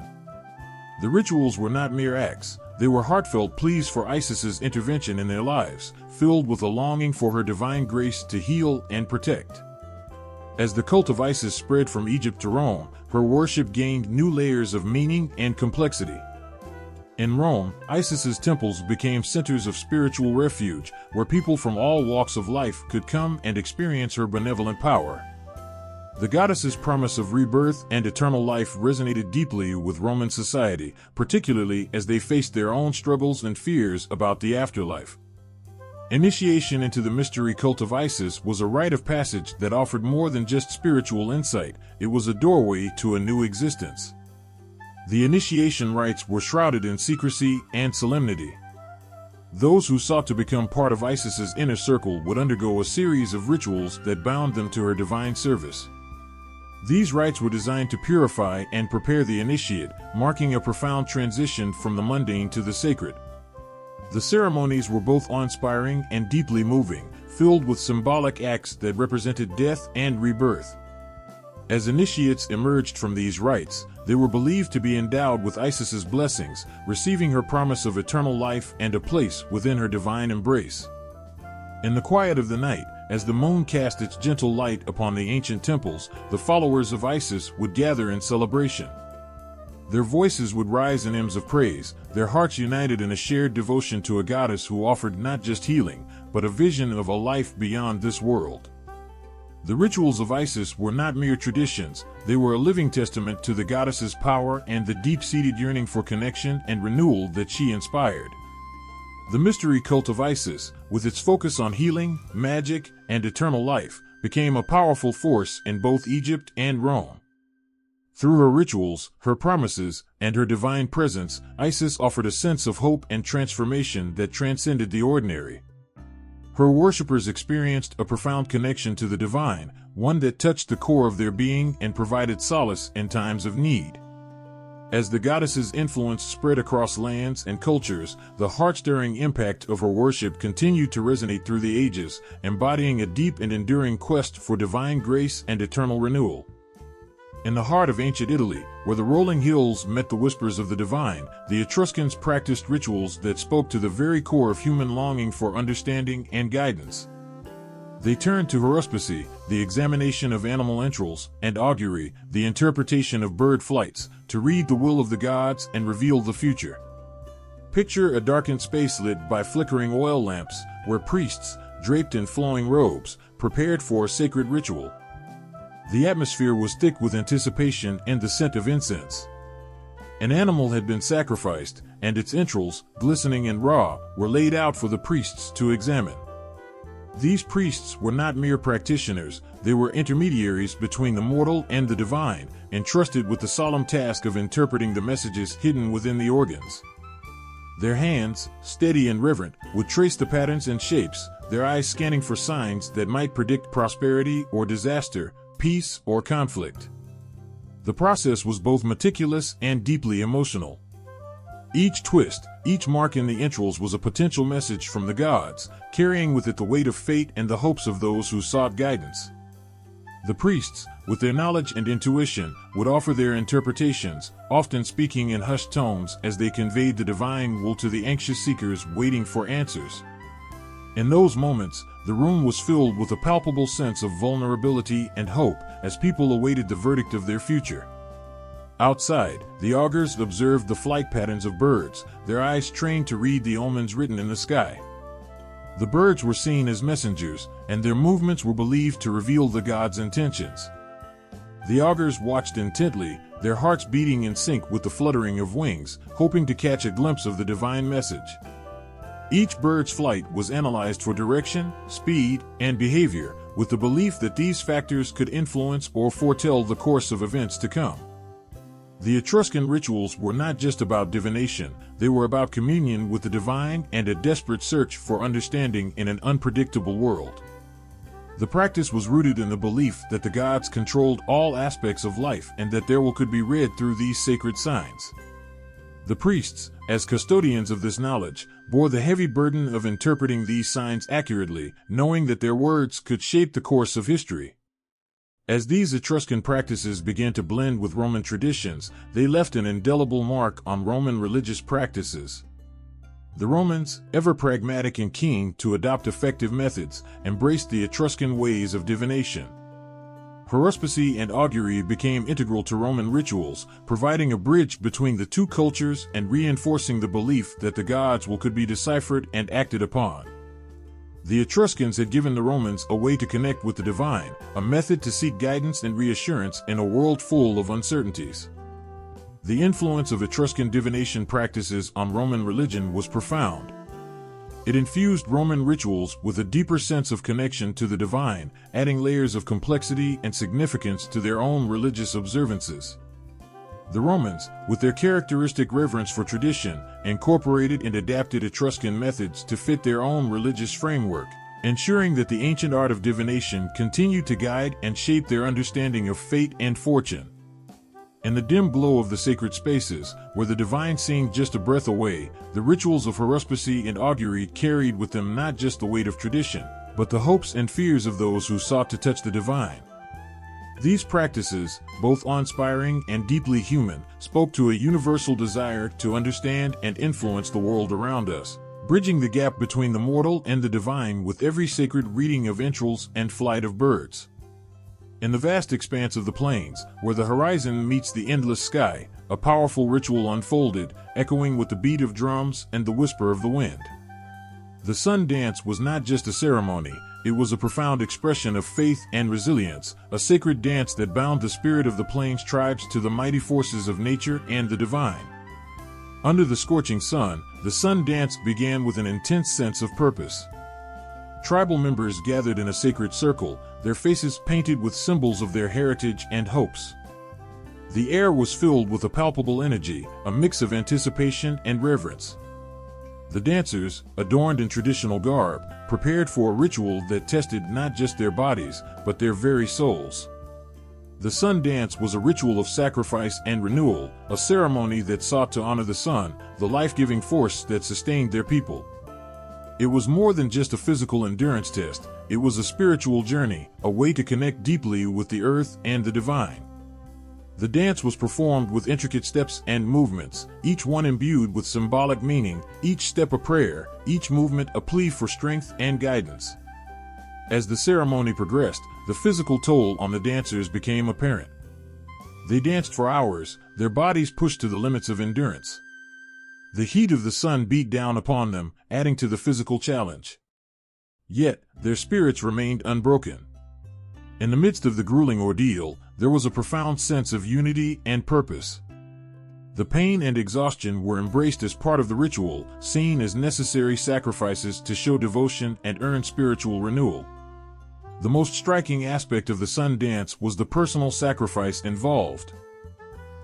The rituals were not mere acts, they were heartfelt pleas for Isis's intervention in their lives, filled with a longing for her divine grace to heal and protect. As the cult of Isis spread from Egypt to Rome, her worship gained new layers of meaning and complexity. In Rome, Isis's temples became centers of spiritual refuge, where people from all walks of life could come and experience her benevolent power. The goddess's promise of rebirth and eternal life resonated deeply with Roman society, particularly as they faced their own struggles and fears about the afterlife. Initiation into the mystery cult of Isis was a rite of passage that offered more than just spiritual insight, it was a doorway to a new existence. The initiation rites were shrouded in secrecy and solemnity. Those who sought to become part of Isis's inner circle would undergo a series of rituals that bound them to her divine service. These rites were designed to purify and prepare the initiate, marking a profound transition from the mundane to the sacred. The ceremonies were both awe-inspiring and deeply moving, filled with symbolic acts that represented death and rebirth. As initiates emerged from these rites, they were believed to be endowed with Isis's blessings, receiving her promise of eternal life and a place within her divine embrace. In the quiet of the night, as the moon cast its gentle light upon the ancient temples, the followers of Isis would gather in celebration. Their voices would rise in hymns of praise, their hearts united in a shared devotion to a goddess who offered not just healing, but a vision of a life beyond this world. The rituals of Isis were not mere traditions, they were a living testament to the goddess's power and the deep-seated yearning for connection and renewal that she inspired. The mystery cult of Isis, with its focus on healing, magic, and eternal life, became a powerful force in both Egypt and Rome. Through her rituals, her promises, and her divine presence, Isis offered a sense of hope and transformation that transcended the ordinary. Her worshippers experienced a profound connection to the divine, one that touched the core of their being and provided solace in times of need. As the goddess's influence spread across lands and cultures, the heart-stirring impact of her worship continued to resonate through the ages, embodying a deep and enduring quest for divine grace and eternal renewal. In the heart of ancient Italy, where the rolling hills met the whispers of the divine, the Etruscans practiced rituals that spoke to the very core of human longing for understanding and guidance. They turned to haruspicy, the examination of animal entrails, and augury, the interpretation of bird flights, to read the will of the gods and reveal the future. Picture a darkened space lit by flickering oil lamps, where priests, draped in flowing robes, prepared for a sacred ritual. The atmosphere was thick with anticipation and the scent of incense. An animal had been sacrificed, and its entrails, glistening and raw, were laid out for the priests to examine. These priests were not mere practitioners, they were intermediaries between the mortal and the divine, entrusted with the solemn task of interpreting the messages hidden within the organs. Their hands, steady and reverent, would trace the patterns and shapes, their eyes scanning for signs that might predict prosperity or disaster, peace or conflict. The process was both meticulous and deeply emotional. Each twist, each mark in the entrails was a potential message from the gods, carrying with it the weight of fate and the hopes of those who sought guidance. The priests, with their knowledge and intuition, would offer their interpretations, often speaking in hushed tones as they conveyed the divine will to the anxious seekers waiting for answers. In those moments, the room was filled with a palpable sense of vulnerability and hope as people awaited the verdict of their future. Outside, the augurs observed the flight patterns of birds, their eyes trained to read the omens written in the sky. The birds were seen as messengers, and their movements were believed to reveal the gods' intentions. The augurs watched intently, their hearts beating in sync with the fluttering of wings, hoping to catch a glimpse of the divine message. Each bird's flight was analyzed for direction, speed, and behavior, with the belief that these factors could influence or foretell the course of events to come. The Etruscan rituals were not just about divination, they were about communion with the divine and a desperate search for understanding in an unpredictable world. The practice was rooted in the belief that the gods controlled all aspects of life and that their will could be read through these sacred signs. The priests, as custodians of this knowledge, bore the heavy burden of interpreting these signs accurately, knowing that their words could shape the course of history. As these Etruscan practices began to blend with Roman traditions, they left an indelible mark on Roman religious practices. The Romans, ever pragmatic and keen to adopt effective methods, embraced the Etruscan ways of divination. Haruspicy and augury became integral to Roman rituals, providing a bridge between the two cultures and reinforcing the belief that the gods' will could be deciphered and acted upon. The Etruscans had given the Romans a way to connect with the divine, a method to seek guidance and reassurance in a world full of uncertainties. The influence of Etruscan divination practices on Roman religion was profound. It infused Roman rituals with a deeper sense of connection to the divine, adding layers of complexity and significance to their own religious observances. The Romans, with their characteristic reverence for tradition, incorporated and adapted Etruscan methods to fit their own religious framework, ensuring that the ancient art of divination continued to guide and shape their understanding of fate and fortune. In the dim glow of the sacred spaces, where the divine seemed just a breath away, the rituals of haruspicy and augury carried with them not just the weight of tradition, but the hopes and fears of those who sought to touch the divine. These practices, both awe-inspiring and deeply human, spoke to a universal desire to understand and influence the world around us, bridging the gap between the mortal and the divine with every sacred reading of entrails and flight of birds. In the vast expanse of the plains, where the horizon meets the endless sky, a powerful ritual unfolded, echoing with the beat of drums and the whisper of the wind. The sun dance was not just a ceremony, it was a profound expression of faith and resilience, a sacred dance that bound the spirit of the plains tribes to the mighty forces of nature and the divine. Under the scorching sun, the sun dance began with an intense sense of purpose. Tribal members gathered in a sacred circle, their faces painted with symbols of their heritage and hopes. The air was filled with a palpable energy, a mix of anticipation and reverence. The dancers, adorned in traditional garb, prepared for a ritual that tested not just their bodies, but their very souls. The sun dance was a ritual of sacrifice and renewal, a ceremony that sought to honor the sun, the life-giving force that sustained their people. It was more than just a physical endurance test, it was a spiritual journey, a way to connect deeply with the earth and the divine. The dance was performed with intricate steps and movements, each one imbued with symbolic meaning, each step a prayer, each movement a plea for strength and guidance. As the ceremony progressed, the physical toll on the dancers became apparent. They danced for hours, their bodies pushed to the limits of endurance. The heat of the sun beat down upon them, adding to the physical challenge. Yet, their spirits remained unbroken. In the midst of the grueling ordeal, there was a profound sense of unity and purpose. The pain and exhaustion were embraced as part of the ritual, seen as necessary sacrifices to show devotion and earn spiritual renewal. The most striking aspect of the sun dance was the personal sacrifice involved.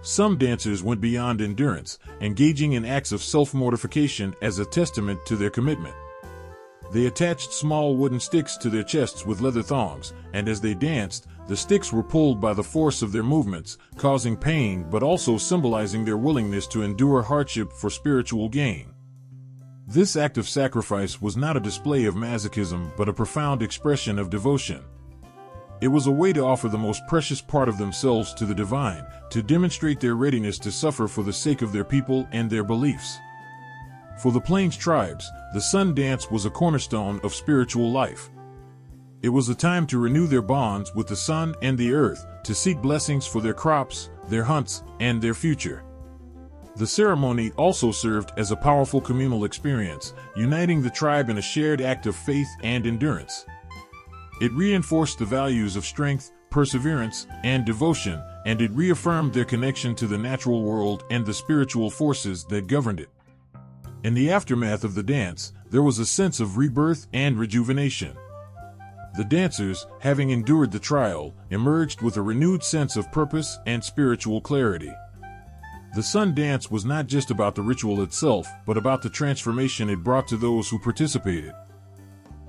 Some dancers went beyond endurance, engaging in acts of self-mortification as a testament to their commitment. They attached small wooden sticks to their chests with leather thongs, and as they danced, the sticks were pulled by the force of their movements, causing pain but also symbolizing their willingness to endure hardship for spiritual gain. This act of sacrifice was not a display of masochism but a profound expression of devotion. It was a way to offer the most precious part of themselves to the divine, to demonstrate their readiness to suffer for the sake of their people and their beliefs. For the Plains tribes, the sun dance was a cornerstone of spiritual life. It was a time to renew their bonds with the sun and the earth, to seek blessings for their crops, their hunts, and their future. The ceremony also served as a powerful communal experience, uniting the tribe in a shared act of faith and endurance. It reinforced the values of strength, perseverance, and devotion, and it reaffirmed their connection to the natural world and the spiritual forces that governed it. In the aftermath of the dance, there was a sense of rebirth and rejuvenation. The dancers, having endured the trial, emerged with a renewed sense of purpose and spiritual clarity. The sun dance was not just about the ritual itself, but about the transformation it brought to those who participated.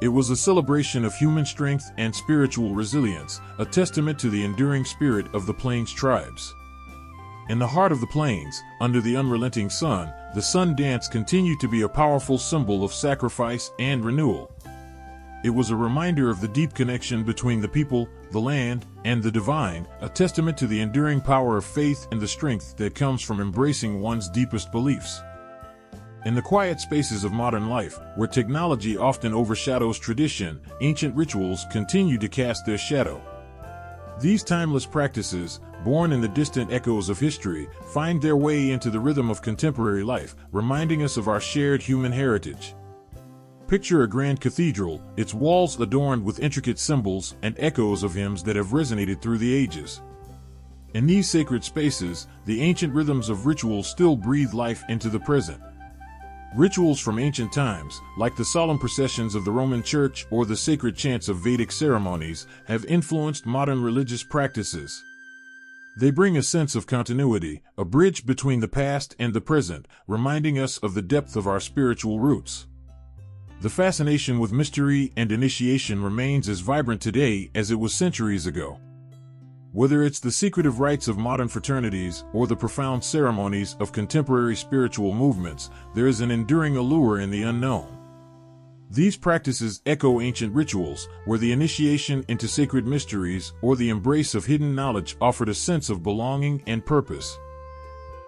It was a celebration of human strength and spiritual resilience, a testament to the enduring spirit of the Plains tribes. In the heart of the Plains, under the unrelenting sun, the sun dance continued to be a powerful symbol of sacrifice and renewal. It was a reminder of the deep connection between the people, the land, and the divine, a testament to the enduring power of faith and the strength that comes from embracing one's deepest beliefs. In the quiet spaces of modern life, where technology often overshadows tradition, ancient rituals continue to cast their shadow. These timeless practices, born in the distant echoes of history, find their way into the rhythm of contemporary life, reminding us of our shared human heritage. Picture a grand cathedral, its walls adorned with intricate symbols and echoes of hymns that have resonated through the ages. In these sacred spaces, the ancient rhythms of ritual still breathe life into the present. Rituals from ancient times, like the solemn processions of the Roman Church or the sacred chants of Vedic ceremonies, have influenced modern religious practices. They bring a sense of continuity, a bridge between the past and the present, reminding us of the depth of our spiritual roots. The fascination with mystery and initiation remains as vibrant today as it was centuries ago. Whether it's the secretive rites of modern fraternities or the profound ceremonies of contemporary spiritual movements, there is an enduring allure in the unknown. These practices echo ancient rituals, where the initiation into sacred mysteries or the embrace of hidden knowledge offered a sense of belonging and purpose.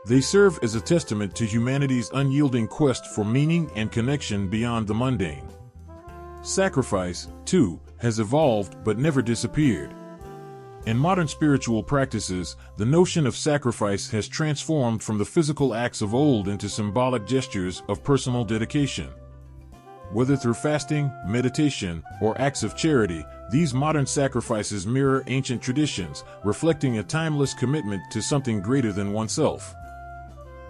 They serve as a testament to humanity's unyielding quest for meaning and connection beyond the mundane. Sacrifice, too, has evolved but never disappeared. In modern spiritual practices, the notion of sacrifice has transformed from the physical acts of old into symbolic gestures of personal dedication. Whether through fasting, meditation, or acts of charity, these modern sacrifices mirror ancient traditions, reflecting a timeless commitment to something greater than oneself.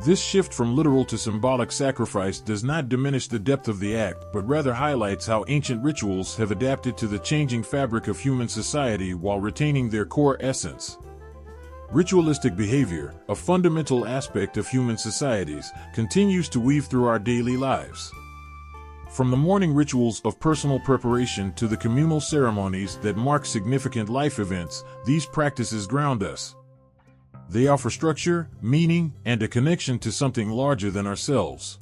This shift from literal to symbolic sacrifice does not diminish the depth of the act, but rather highlights how ancient rituals have adapted to the changing fabric of human society while retaining their core essence. Ritualistic behavior, a fundamental aspect of human societies, continues to weave through our daily lives. From the morning rituals of personal preparation to the communal ceremonies that mark significant life events, these practices ground us. They offer structure, meaning, and a connection to something larger than ourselves.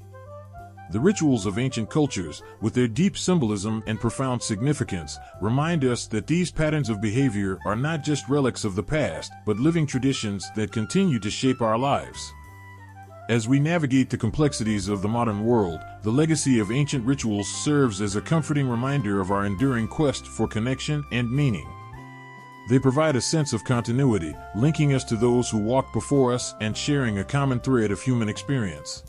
The rituals of ancient cultures, with their deep symbolism and profound significance, remind us that these patterns of behavior are not just relics of the past, but living traditions that continue to shape our lives. As we navigate the complexities of the modern world, the legacy of ancient rituals serves as a comforting reminder of our enduring quest for connection and meaning. They provide a sense of continuity, linking us to those who walked before us and sharing a common thread of human experience.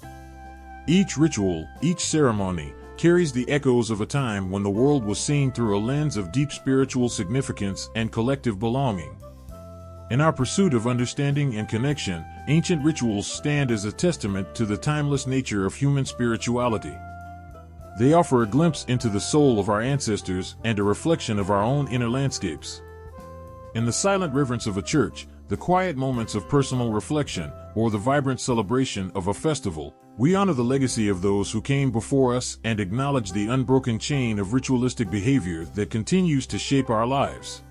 Each ritual, each ceremony, carries the echoes of a time when the world was seen through a lens of deep spiritual significance and collective belonging. In our pursuit of understanding and connection, ancient rituals stand as a testament to the timeless nature of human spirituality. They offer a glimpse into the soul of our ancestors and a reflection of our own inner landscapes. In the silent reverence of a church, the quiet moments of personal reflection, or the vibrant celebration of a festival, we honor the legacy of those who came before us and acknowledge the unbroken chain of ritualistic behavior that continues to shape our lives.